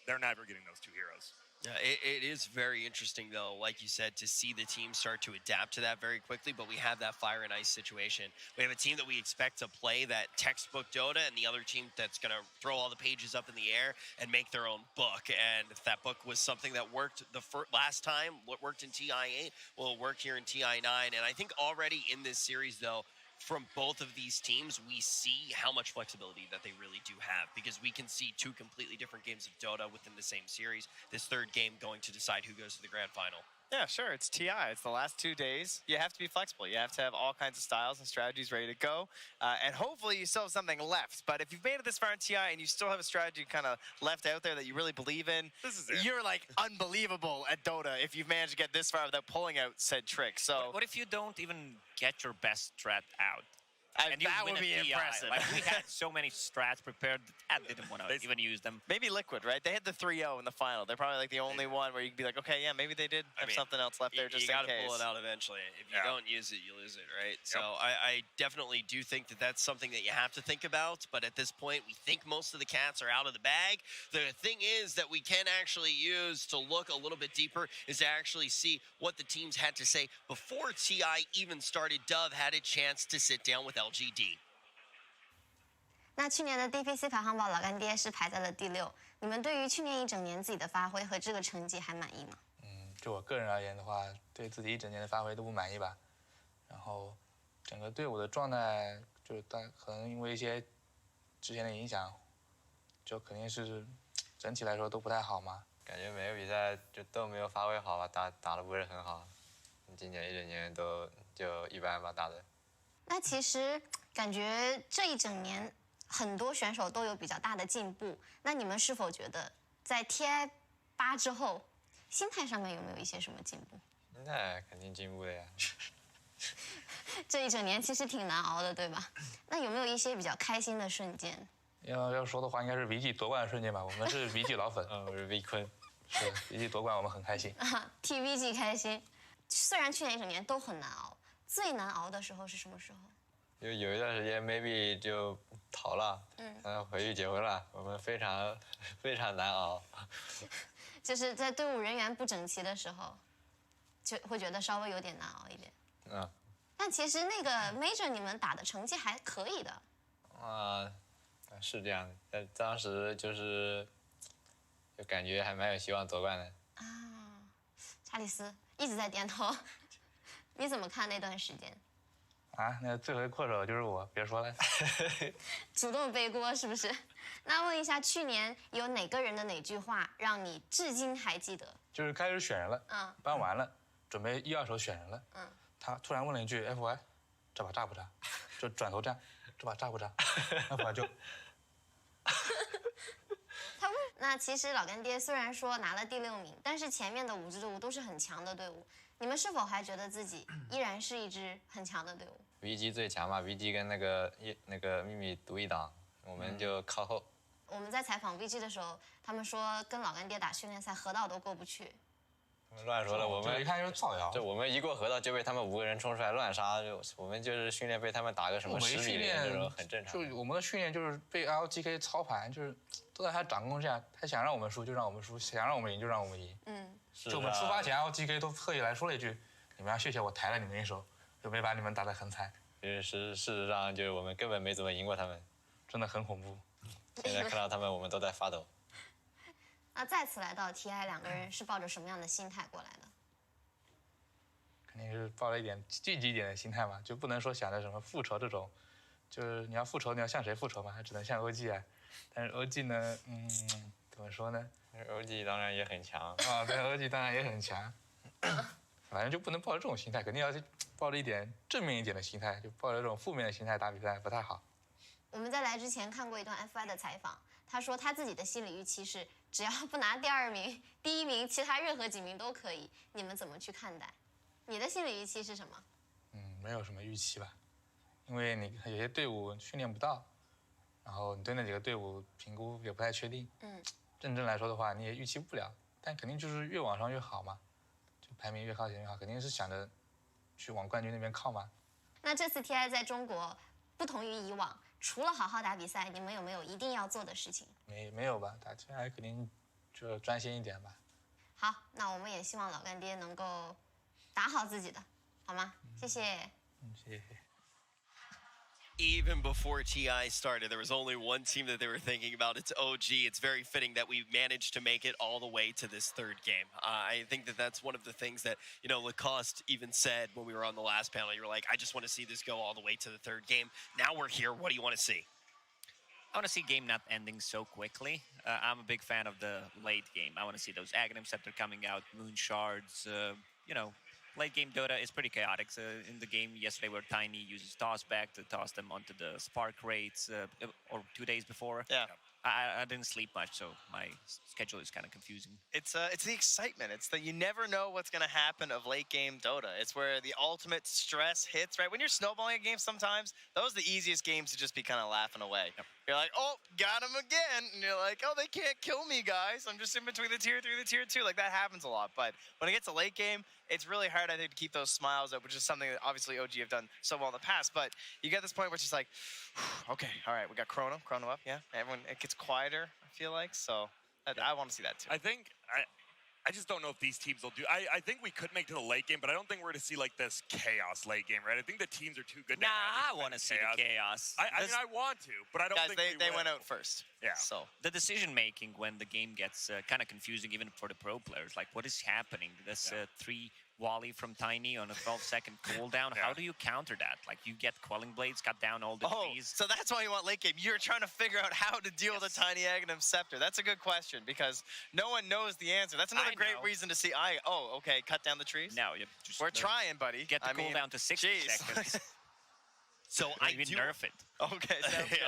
they're never getting those two heroes. Yeah, it is very interesting, though, like you said, to see the team start to adapt to that very quickly, but we have that fire and ice situation. We have a team that we expect to play that textbook Dota, and the other team that's going to throw all the pages up in the air and make their own book. And if that book was something that worked the last time, what worked in TI8, will work here in TI9. And I think already in this series, though, from both of these teams, we see how much flexibility that they really do have, because we can see two completely different games of Dota within the same series. This third game going to decide who goes to the grand final. Yeah, sure. It's TI. It's the last 2 days. You have to be flexible. You have to have all kinds of styles and strategies ready to go. And hopefully you still have something left. But if you've made it this far in TI and you still have a strategy kind of left out there that you really believe in, this is it. You're, like, unbelievable at Dota if you've managed to get this far without pulling out said trick. So what if you don't even get your best strat out? And you that win would a be TI. impressive. Like, we had so many strats prepared. I didn't want to even use them. Maybe Liquid, right? They had the 3-0 in the final. They're probably like the only one where you could be like, okay, yeah, maybe they did have something else left there just you in gotta case. pull it out eventually. If you don't use it, you lose it, right? So I definitely do think that that's something that you have to think about. But at this point, we think most of the cats are out of the bag. The thing is that we can actually use to look a little bit deeper is to actually see what the teams had to say before TI even started. Dove had a chance to sit down with LGD. 那去年的 DPC 排行榜，老干爹是排在了第6。你们对于去年一整年自己的发挥和这个成绩还满意吗？就我个人而言的话，对自己一整年的发挥都不满意吧。然后，整个队伍的状态，就是可能因为一些之前的影响，就肯定是整体来说都不太好嘛。感觉每个比赛都没有发挥好吧，打得不是很好。今年一整年都就一般吧，打的。那其实感觉这一整年很多选手都有比较大的进步。那你们是否觉得在 TI8之后，心态上面有没有一些什么进步？心态肯定进步的呀。这一整年其实挺难熬的，对吧？那有没有一些比较开心的瞬间？要说的话，应该是 Vici 夺冠的瞬间吧。我们是 Vici 老粉，我是 V 坤，是 Vici 夺冠，我们很开心。替 Vici 开心。虽然去年一整年都很难熬，最难熬的时候是什么时候？有一段时间 maybe 就逃了，回去结婚了，我们非常难熬。就是在队伍人员不整齐的时候，就会觉得稍微有点难熬一点。但其实那个 Major 你们打的成绩还可以的。是这样的，但当时就感觉还蛮有希望夺冠的。查理斯一直在点头，你怎么看那段时间？那罪魁祸首就是我，别说了。主动背锅是不是？那问一下，去年有哪个人的哪句话让你至今还记得？就是开始选人了，搬完了，准备1、2手选人了，他突然问了一句 FY， 这把炸不炸？就转头站，这把炸不炸？FY 就。他问，那其实老干爹虽然说拿了第6名，但是前面的5支队伍都是很强的队伍，你们是否还觉得自己依然是一支很强的队伍？VG 最强嘛，VG跟那个秘密独一档，我们就靠后。我们在采访 VG 的时候，他们说跟老干爹打训练赛河道都过不去。他们乱说的，我们一看就是造谣。就我们一过河道就被他们5个人冲出来乱杀，我们就是训练被他们打个什么10比0这种很正常。就我们的训练就是被 LGK 操盘，就是都在他掌控下，他想让我们输就让我们输，想让我们赢就让我们赢。就我们出发前 LGK 都特意来说了一句：“你们要谢谢我抬了你们一手，就没把你们打得很惨。”事实上就是我们根本没怎么赢过他们，真的很恐怖。现在看到他们，我们都在发抖。那再次来到 TI， 2个人是抱着什么样的心态过来的？肯定是抱着一点积极一点的心态嘛，就不能说想着什么复仇这种，就是你要复仇，你要向谁复仇嘛？还只能向 OG 啊。但是 OG 呢，怎么说呢 ？OG 当然也很强对 ，OG 当然也很强。反正就不能抱着这种心态，肯定要抱着一点正面一点的心态，就抱着这种负面的心态打比赛不太好。我们在来之前看过一段 FY 的采访，他说他自己的心理预期是，只要不拿第2名、第1名，其他任何几名都可以。你们怎么去看待？你的心理预期是什么？没有什么预期吧，因为你有些队伍训练不到，然后你对那几个队伍评估也不太确定。认真来说的话，你也预期不了，但肯定就是越往上越好嘛，就排名越靠前越好，肯定是想着去往冠军那边靠嘛。那这次 TI 在中国不同于以往，除了好好打比赛，你们有没有一定要做的事情？没有吧，打 TI 肯定就专心一点吧。好，那我们也希望老干爹能够打好自己的，好吗？谢谢。谢谢。Even before TI started, there was only one team that they were thinking about. It's OG. It's very fitting that we managed to make it all the way to this third game. I think that that's one of the things that, Lacoste even said when we were on the last panel. You were like, I just want to see this go all the way to the third game. Now we're here. What do you want to see? I want to see game not ending so quickly. I'm a big fan of the late game. I want to see those Aghanims that are coming out, Moon Shards, late game Dota is pretty chaotic. So in the game yesterday where Tiny uses toss back to toss them onto the spark rates, or 2 days before. Yeah. I didn't sleep much, so my schedule is kind of confusing. It's the excitement. It's that you never know what's gonna happen of late game Dota. It's where the ultimate stress hits, right? When you're snowballing a game, sometimes those are the easiest games to just be kind of laughing away. Yep. You're like, oh, got him again, and you're like, oh, they can't kill me, guys. I'm just in between the tier 3 and the tier 2. Like that happens a lot. But when it gets a late game, it's really hard, I think, to keep those smiles up, which is something that obviously OG have done so well in the past. But you get this point where it's just like, okay, all right, we got Chrono up, yeah. Everyone, it gets quieter, I feel like. So I want to see that too. I think I just don't know if these teams will do. I think we could make to the late game, but I don't think we're going to see like this chaos late game, right? I think the teams are too good. Nah, I want to see the chaos. I mean, I want to, but I don't Guys, think they went out first. Yeah. So the decision making when the game gets kind of confusing, even for the pro players, like what is happening? This 3 volley from Tiny on a 12-second cooldown. How do you counter that? Like you get Quelling Blades, cut down all the trees. So that's why you want late game. You're trying to figure out how to deal with a Tiny Aghanim Scepter. That's a good question because no one knows the answer. That's another great reason to see. Okay, cut down the trees. No, you just we're trying, buddy. Get the cooldown to 60 seconds. So I do nerf it. Okay.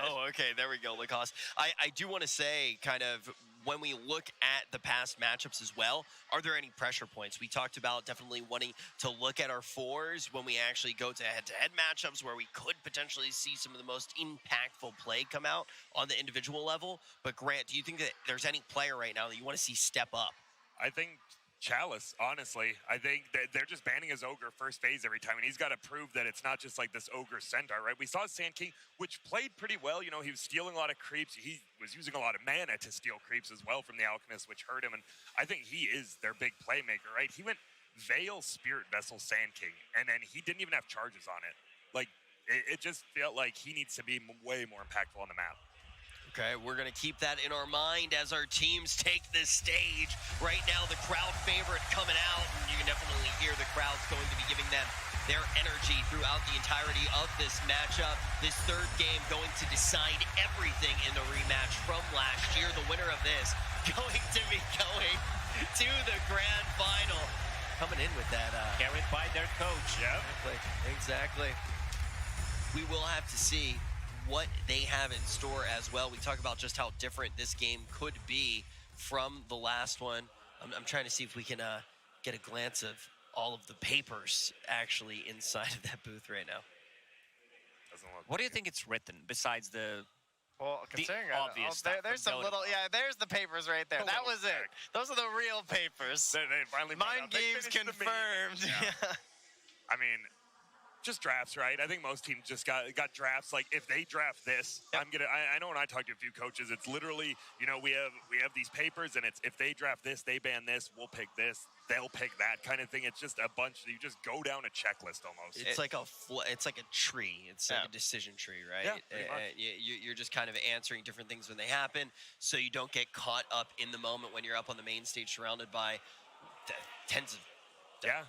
Oh, okay. There we go, Lacoste. I do want to say, kind of, when we look at the past matchups as well, are there any pressure points? We talked about definitely wanting to look at our 4s when we actually go to head-to-head matchups where we could potentially see some of the most impactful play come out on the individual level. But Grant, do you think that there's any player right now that you want to see step up? I think Chalice, honestly. I think that they're just banning his Ogre first phase every time, and he's got to prove that it's not just like this Ogre Centaur, right? We saw Sand King, which played pretty well. You know, he was stealing a lot of creeps. He was using a lot of mana to steal creeps as well from the Alchemist, which hurt him, and I think he is their big playmaker, right? He went Veil, Spirit Vessel, Sand King, and then he didn't even have charges on it. Like, it just felt like he needs to be way more impactful on the map. Okay, we're going to keep that in our mind as our teams take this stage. Right now, the crowd favorite coming out, and you can definitely hear the crowd's going to be giving them their energy throughout the entirety of this matchup. This third game going to decide everything in the rematch from last year. The winner of this going to be going to the grand final. Coming in with that. Carried by their coach. Yeah. Exactly. We will have to see what they have in store as well. We talk about just how different this game could be from the last one. I'm trying to see if we can get a glance of all of the papers actually inside of that booth right now. What do you think it's written besides the considering obvious stuff there's some little, there's the papers right there. That was it. Those are the real papers. They finally Mind games confirmed. Yeah. I mean, just drafts, right? I think most teams just got drafts. Like if they draft this, I know when I talk to a few coaches, it's literally, you know, we have these papers, and it's if they draft this, they ban this, we'll pick this, they'll pick that kind of thing. It's just a bunch. You just go down a checklist almost. It's like a tree. It's like a decision tree, right? Yeah, you're just kind of answering different things when they happen, so you don't get caught up in the moment when you're up on the main stage surrounded by tens of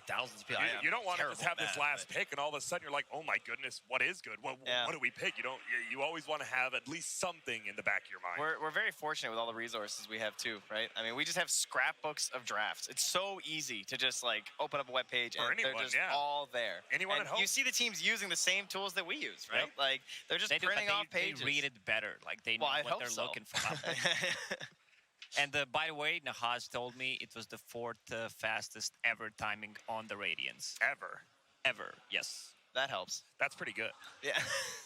thousands of people. You don't want to just have this last pick, and all of a sudden you're like, oh my goodness, what is good? What do we pick? You always want to have at least something in the back of your mind. We're very fortunate with all the resources we have too, right? I mean, we just have scrapbooks of drafts. It's so easy to just like open up a web page and they're just all there. Anyone at home. You see the teams using the same tools that we use, right? Yep. Like they're just printing off pages. They read it better. Like they know what they're looking for. And by the way, Nahaz told me it was the 4th fastest ever timing on the Radiance. Ever, yes. That helps. That's pretty good. Yeah.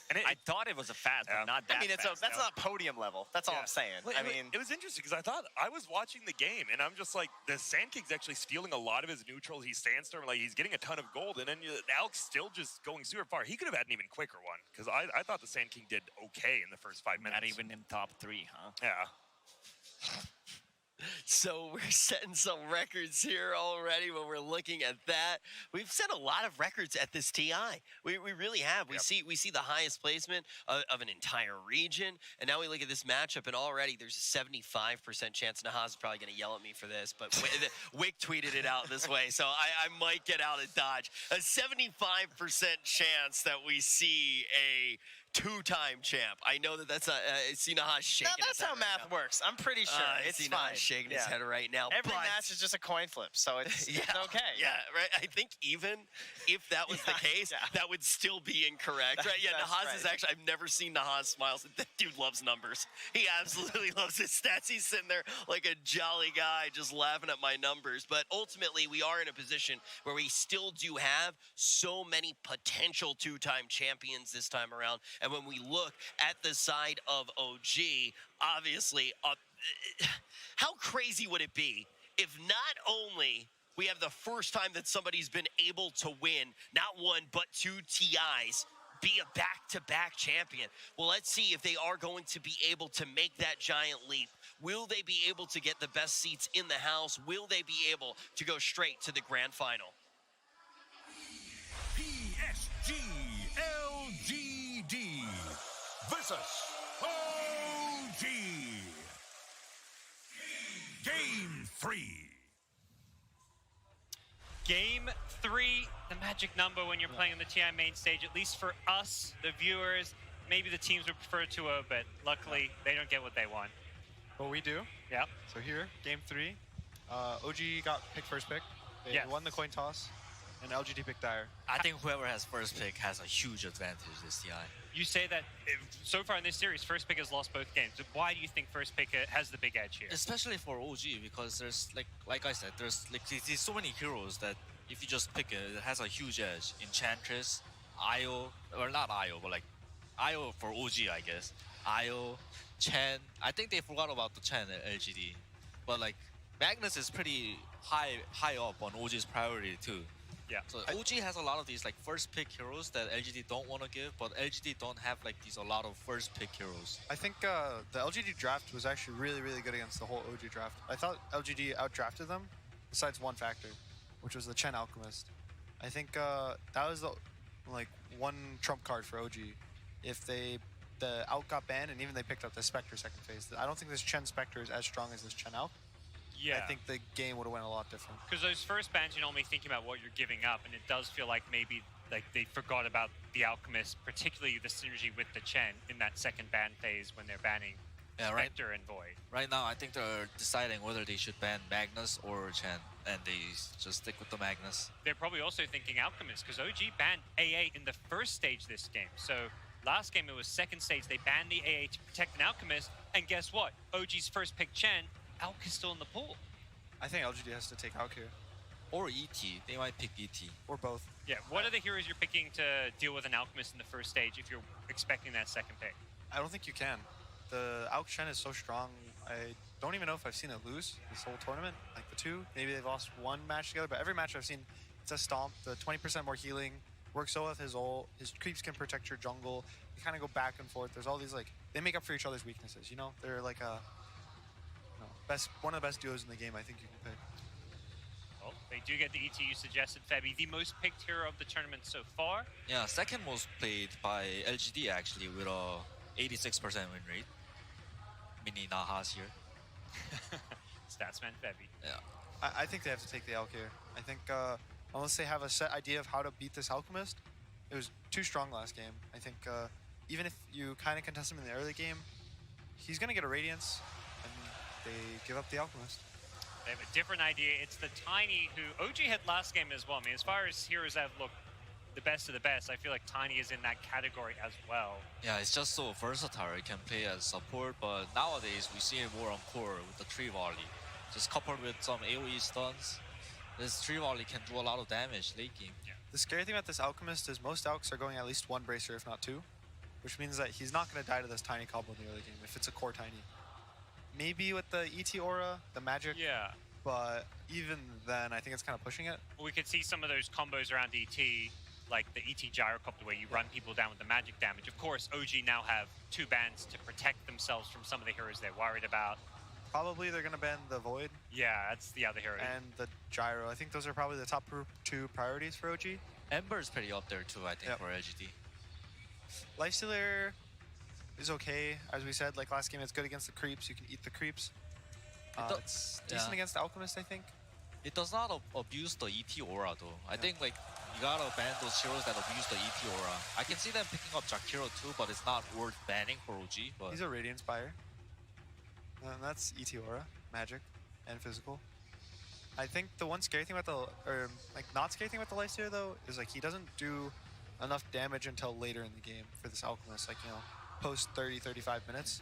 And I thought it was a fast, but not that fast. That's not podium level. That's all I'm saying. Well, it was interesting because I was watching the game, and I'm just like, the Sand King's actually stealing a lot of his neutrals. He's Sandstorm, like he's getting a ton of gold, and then Alex still just going super far. He could have had an even quicker one because I thought the Sand King did okay in the first 5 minutes. Not even in top 3, huh? Yeah. So we're setting some records here already when we're looking at that. We've set a lot of records at this TI. We really have. We see the highest placement of an entire region, and now we look at this matchup, and already there's a 75% chance. Nahaz is probably going to yell at me for this, but Wick tweeted it out this way, so I might get out of Dodge. A 75% chance that we see a two-time champ. I know that that's not. I see Naha's shaking. That's his head how right math now. works. I'm pretty sure it's I see fine. Naha's shaking his head right now. Every but match is just a coin flip, so it's, yeah, it's okay. Yeah, right. I think even if that was the case, that would still be incorrect, right? Yeah, That's Nahaz right. is actually. I've never seen Nahaz smile. That dude loves numbers. He absolutely loves his stats. He's sitting there like a jolly guy, just laughing at my numbers. But ultimately, we are in a position where we still do have so many potential two-time champions this time around. And when we look at the side of OG, obviously, how crazy would it be if not only we have the first time that somebody's been able to win not one but two TIs, be a back-to-back champion? Well, let's see if they are going to be able to make that giant leap. Will they be able to get the best seats in the house? Will they be able to go straight to the grand final? Psg.Lgd versus OG. Game 3. Game 3, the magic number when you're playing on the TI main stage, at least for us, the viewers. Maybe the teams would prefer 2-0, but luckily they don't get what they want. But we do. Yeah. So here, game 3, OG got picked first pick. They won the coin toss, and LGD picked Dire. I think whoever has first pick has a huge advantage this TI. You say that so far in this series, first pick has lost both games. Why do you think first pick has the big edge here? Especially for OG, because there's like I said, there's so many heroes that if you just pick it has a huge edge. Enchantress, Io, or not Io, but like Io for OG, I guess. Io, Chen. I think they forgot about the Chen at LGD, but like Magnus is pretty high up on OG's priority too. Yeah. So OG has a lot of these like first pick heroes that LGD don't want to give, but LGD don't have like a lot of first pick heroes. I think the LGD draft was actually really good against the whole OG draft. I thought LGD outdrafted them, besides one factor, which was the Chen Alchemist. I think that was the one trump card for OG. If the Alch got banned and even they picked up the Spectre second phase, I don't think this Chen Spectre is as strong as this Chen Alch. Yeah. I think the game would have went a lot different. Because those first bans, you're normally thinking about what you're giving up, and it does feel like maybe they forgot about the Alchemist, particularly the synergy with the Chen in that second ban phase when they're banning Spectre and Void. Right now, I think they're deciding whether they should ban Magnus or Chen, and they just stick with the Magnus. They're probably also thinking Alchemist, because OG banned AA in the first stage this game. So last game, it was second stage. They banned the AA to protect an Alchemist, and guess what? OG's first pick, Chen, Alch is still in the pool. I think LGD has to take Alch here. Or ET. They might pick ET. Or both. Yeah, what are the heroes you're picking to deal with an Alchemist in the first stage if you're expecting that second pick? I don't think you can. The Alch Chen is so strong. I don't even know if I've seen it lose this whole tournament. Like the two, maybe they've lost one match together, but every match I've seen, it's a stomp. The 20% more healing works so with his ult. His creeps can protect your jungle. You kind of go back and forth. There's all these they make up for each other's weaknesses. You know, they're like one of the best duos in the game. I think you can pick. Well, they do get the ET you suggested, Febby, the most picked hero of the tournament so far. Yeah, second most played by LGD actually with a 86% win rate. Mini Nahas here. Statsman Febby. Yeah. I think they have to take the Alch here. I think unless they have a set idea of how to beat this Alchemist, it was too strong last game. I think even if you kind of contest him in the early game, he's going to get a Radiance, and they give up the Alchemist. They have a different idea. It's the Tiny who OG had last game as well. I mean, as far as heroes that have looked the best of the best, I feel like Tiny is in that category as well. Yeah, it's just so versatile. It can play as support, but nowadays we see it more on core with the tree volley. Just coupled with some AoE stuns, this tree volley can do a lot of damage late game. Yeah. The scary thing about this Alchemist is most Alchs are going at least one bracer, if not two, which means that he's not going to die to this Tiny combo in the early game if it's a core Tiny. Maybe with the ET aura, the magic. Yeah. But even then, I think it's kind of pushing it. We could see some of those combos around ET, like the ET Gyrocopter, where you run people down with the magic damage. Of course, OG now have two bans to protect themselves from some of the heroes they're worried about. Probably they're going to ban the Void. Yeah, that's the other hero. And the Gyro. I think those are probably the top two priorities for OG. Ember's pretty up there too, I think, for LGD. Lifestealer is okay. As we said, like last game, it's good against the creeps. You can eat the creeps. It's decent against the Alchemist, I think. It does not abuse the ET aura though. I think like gotta ban those heroes that abuse the ET aura. I can see them picking up Jakiro too, but it's not worth banning for OG. But He's a Radiance buyer. And that's ET aura, magic, and physical. I think the one scary thing about the, or like not scary thing about the lifesteal though, is like he doesn't do enough damage until later in the game for this Alchemist, like, you know, post 30, 35 minutes.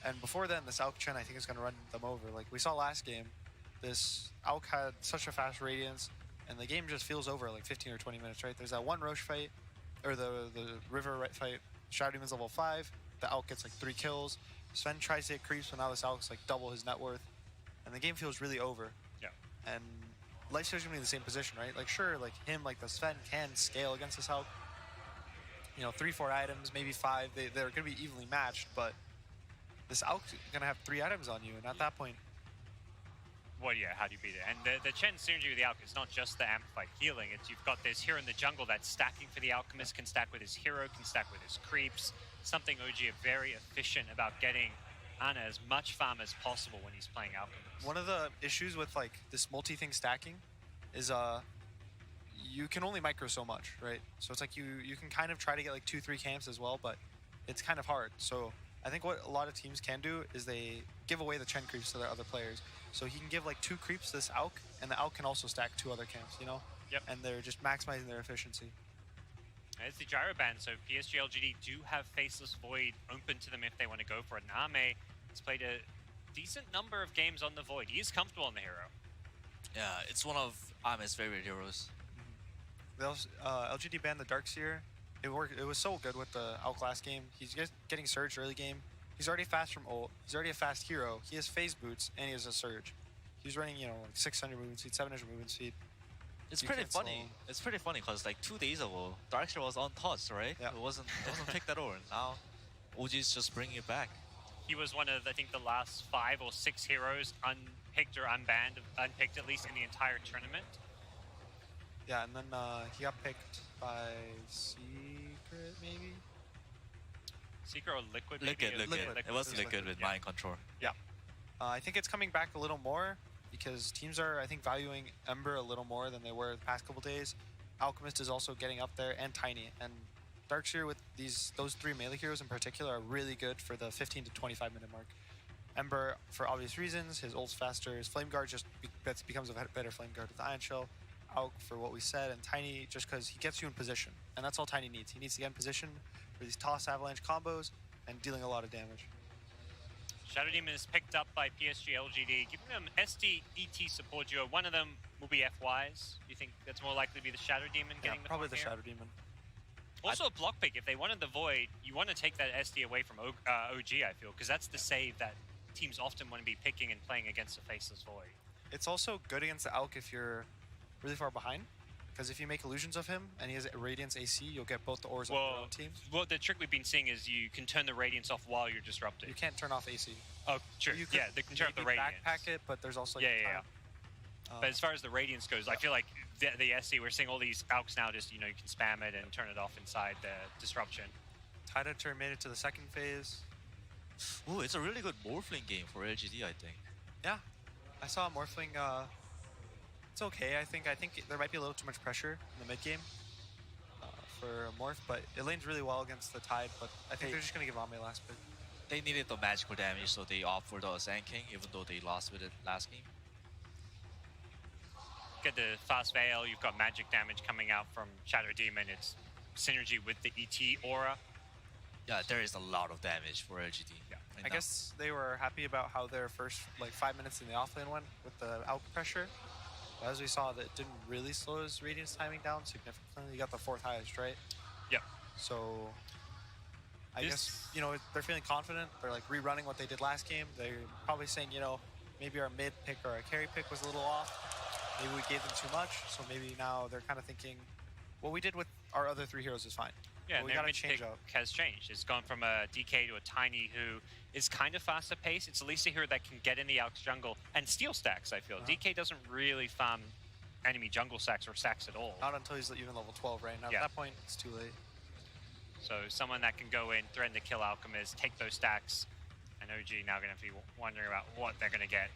And before then, this Alch Chen I think is going to run them over. Like we saw last game, this Alch had such a fast Radiance, and the game just feels over like 15 or 20 minutes, right? There's that one Roche fight, or the River fight, Shadow Demon's level 5, the Alch gets like 3 kills, Sven tries to hit creeps, but now this Alch's like double his net worth, and the game feels really over. Yeah. And Lifesteal's gonna be in the same position, right? Like sure, like him, like the Sven can scale against this Alch. You know, 3-4 items, maybe 5, they're gonna be evenly matched, but this Alch's gonna have 3 items on you, and at that point, well, yeah, how do you beat it? And the Chen synergy with the Alchemist is not just the amplified healing. It's you've got this hero in the jungle that's stacking for the Alchemist, can stack with his hero, can stack with his creeps. Something OG are very efficient about getting Ana as much farm as possible when he's playing Alchemist. one of the issues with like this multi-thing stacking is you can only micro so much, right? So it's like you can kind of try to get like 2-3 camps as well, but it's kind of hard. So I think what a lot of teams can do is they give away the Chen creeps to their other players. So he can give like 2 creeps to this Alch, and the Alch can also stack 2 other camps, you know? Yep. And they're just maximizing their efficiency. It's the gyro ban, so Psg.Lgd do have Faceless Void open to them if they want to go for it. Name has played a decent number of games on the Void. He is comfortable on the hero. yeah, it's one of Ame's favorite heroes. They also, LGD banned the Darkseer. It worked. It was so good with the Alch last game. He's just getting Surge early game. He's already fast from ult. He's already a fast hero. He has phase boots and he has a Surge. He's running, you know, like 600 movement speed, 700 movement speed. It's You pretty can't funny. slow him. It's pretty funny because like 2 days ago, Darkseer was untouched, right? Yeah. It wasn't picked at all. Now, OG's just bringing it back. He was one of, I think, the last 5 or 6 heroes unpicked or unbanned, unpicked at least in the entire tournament. Yeah, and then he got picked by Secret, maybe? Secret or Liquid? maybe? Liquid. It was Liquid with mind control. Yeah. I think it's coming back a little more because teams are, I think, valuing Ember a little more than they were the past couple days. Alchemist is also getting up there, and Tiny. And Darkseer with those 3 melee heroes in particular are really good for the 15 to 25 minute mark. Ember, for obvious reasons, his ult's faster. His Flame Guard just becomes a better Flame Guard with the Iron Shell. Alch for what we said, and Tiny just because he gets you in position. And that's all Tiny needs. He needs to get in position for these Toss Avalanche combos and dealing a lot of damage. Shadow Demon is picked up by Psg.Lgd, giving them SD ET support duo. One of them will be FYs. You think that's more likely to be the Shadow Demon getting the probably farm the here? Shadow Demon. Also a block pick. If they wanted the Void, you want to take that SD away from OG, I feel, because that's the save that teams often want to be picking and playing against a Faceless Void. It's also good against the Alch if you're really far behind, because if you make illusions of him and he has a Radiance AC, you'll get both the ores on your own team. Well, the trick we've been seeing is you can turn the Radiance off while you're disrupted. You can't turn off AC. Oh, true. You could Yeah, they can turn off the maybe Radiance. backpack it, but there's also like Yeah. But as far as the Radiance goes, I feel like the SD, we're seeing all these Alchs now just, you know, you can spam it and turn it off inside the disruption. Predator made it to the second phase. Ooh, it's a really good Morphling game for LGD, I think. Yeah, I saw Morphling. It's okay. I think there might be a little too much pressure in the mid game for Morph, but it lanes really well against the Tide. But I think they're just gonna give Ame last pick. They needed the magical damage, so they opt for the Sand King, even though they lost with it last game. Get the fast veil, you've got magic damage coming out from Shadow Demon. It's synergy with the ET aura. Yeah, there is a lot of damage for LGD. Yeah. I guess they were happy about how their first like 5 minutes in the offlane went with the Alch pressure. But as we saw, that didn't really slow his Radiance timing down significantly. He got the 4th highest, right? Yep. So I guess, you know, they're feeling confident. They're like rerunning what they did last game. They're probably saying, you know, maybe our mid pick or our carry pick was a little off. Maybe we gave them too much. So maybe now they're kind of thinking, what we did with our other 3 heroes is fine. Yeah, but we their gotta mid change pick up. has changed. It's gone from a DK to a Tiny who is kind of faster paced. It's at least a hero that can get in the Alch's jungle and steal stacks, I feel. DK doesn't really farm enemy jungle stacks or stacks at all. Not until he's even level 12, right? Now Yeah. at that point, it's too late. So someone that can go in, threaten to kill Alchemist, take those stacks, and OG now going to be wondering about what they're going to get.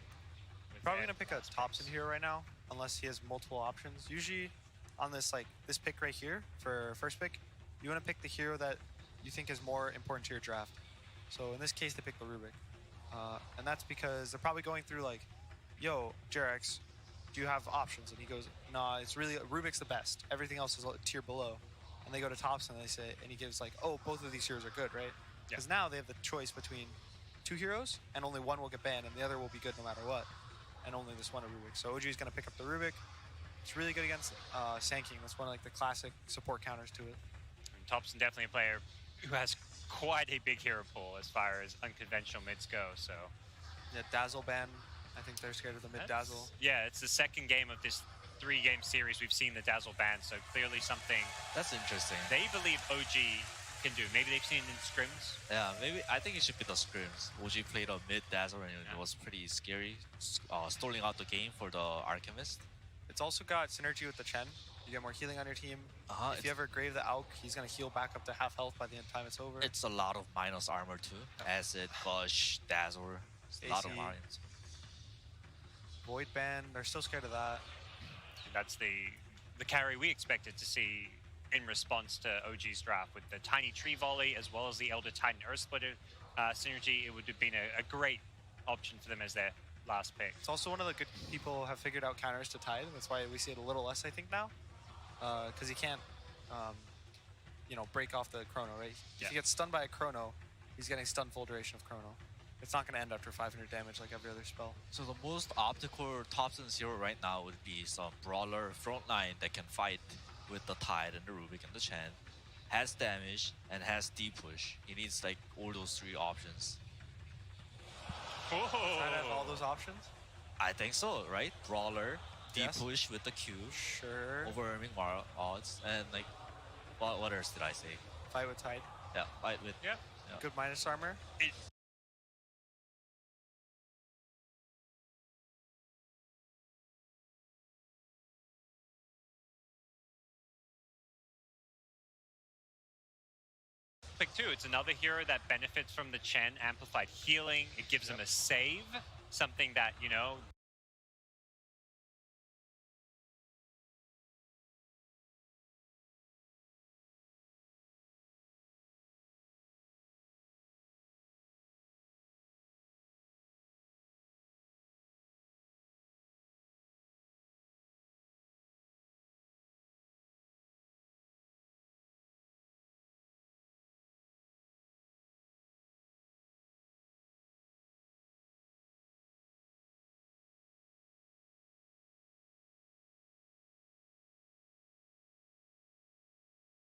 Probably going to pick a Thompson here right now, unless he has multiple options. Usually, on this this pick right here for first pick, you want to pick the hero that you think is more important to your draft. So in this case, they picked the Rubik. And that's because they're probably going through yo, Jerax, do you have options? And he goes, nah, it's really, Rubik's the best. Everything else is a tier below. And they go to Tops and they say, and he gives oh, both of these heroes are good, right? Because now they have the choice between 2 heroes and only one will get banned and the other will be good no matter what. And only this one a Rubik. So OG is going to pick up the Rubik. It's really good against Sanking. That's one of the classic support counters to it. And Thompson definitely a player who has quite a big hero pool as far as unconventional mids go. So yeah, Dazzle ban. I think they're scared of the mid Dazzle. Yeah, it's the second game of this 3-game series we've seen the Dazzle ban. So clearly something That's interesting. they believe OG can do. Maybe they've seen it in scrims. Yeah, maybe I think it should be the scrims. OG played a mid dazzle and it was pretty scary, stalling out the game for the Alchemist. It's also got synergy with the Chen. You get more healing on your team. If you ever grave the Alk, he's gonna heal back up to half health by the time it's over. It's a lot of minus armor too. Acid, Gush, Dazzle. A lot of variants. Void ban, they're still scared of that. That's the carry we expected to see in response to OG's draft with the Tiny Tree Volley as well as the Elder Titan Earth Splitter synergy. It would have been a great option for them as their last pick. It's also one of the good people have figured out counters to Tide. That's why we see it a little less, I think, now. Because he can't, break off the Chrono, right? If he gets stunned by a Chrono, he's getting stunned full duration of Chrono. It's not going to end after 500 damage like every other spell. So the most optical Thompson hero right now would be some brawler frontline that can fight with the Tide and the Rubik and the Chen, has damage and has deep push. He needs all those 3 options. Tide have all those options? I think so, right? Brawler, deep push with the Q, sure, overwhelming odds, and what else did I say? Fight with Tide. Yeah, fight with Good minus armor. Pick 2, it's another hero that benefits from the Chen amplified healing. It gives them a save, something that,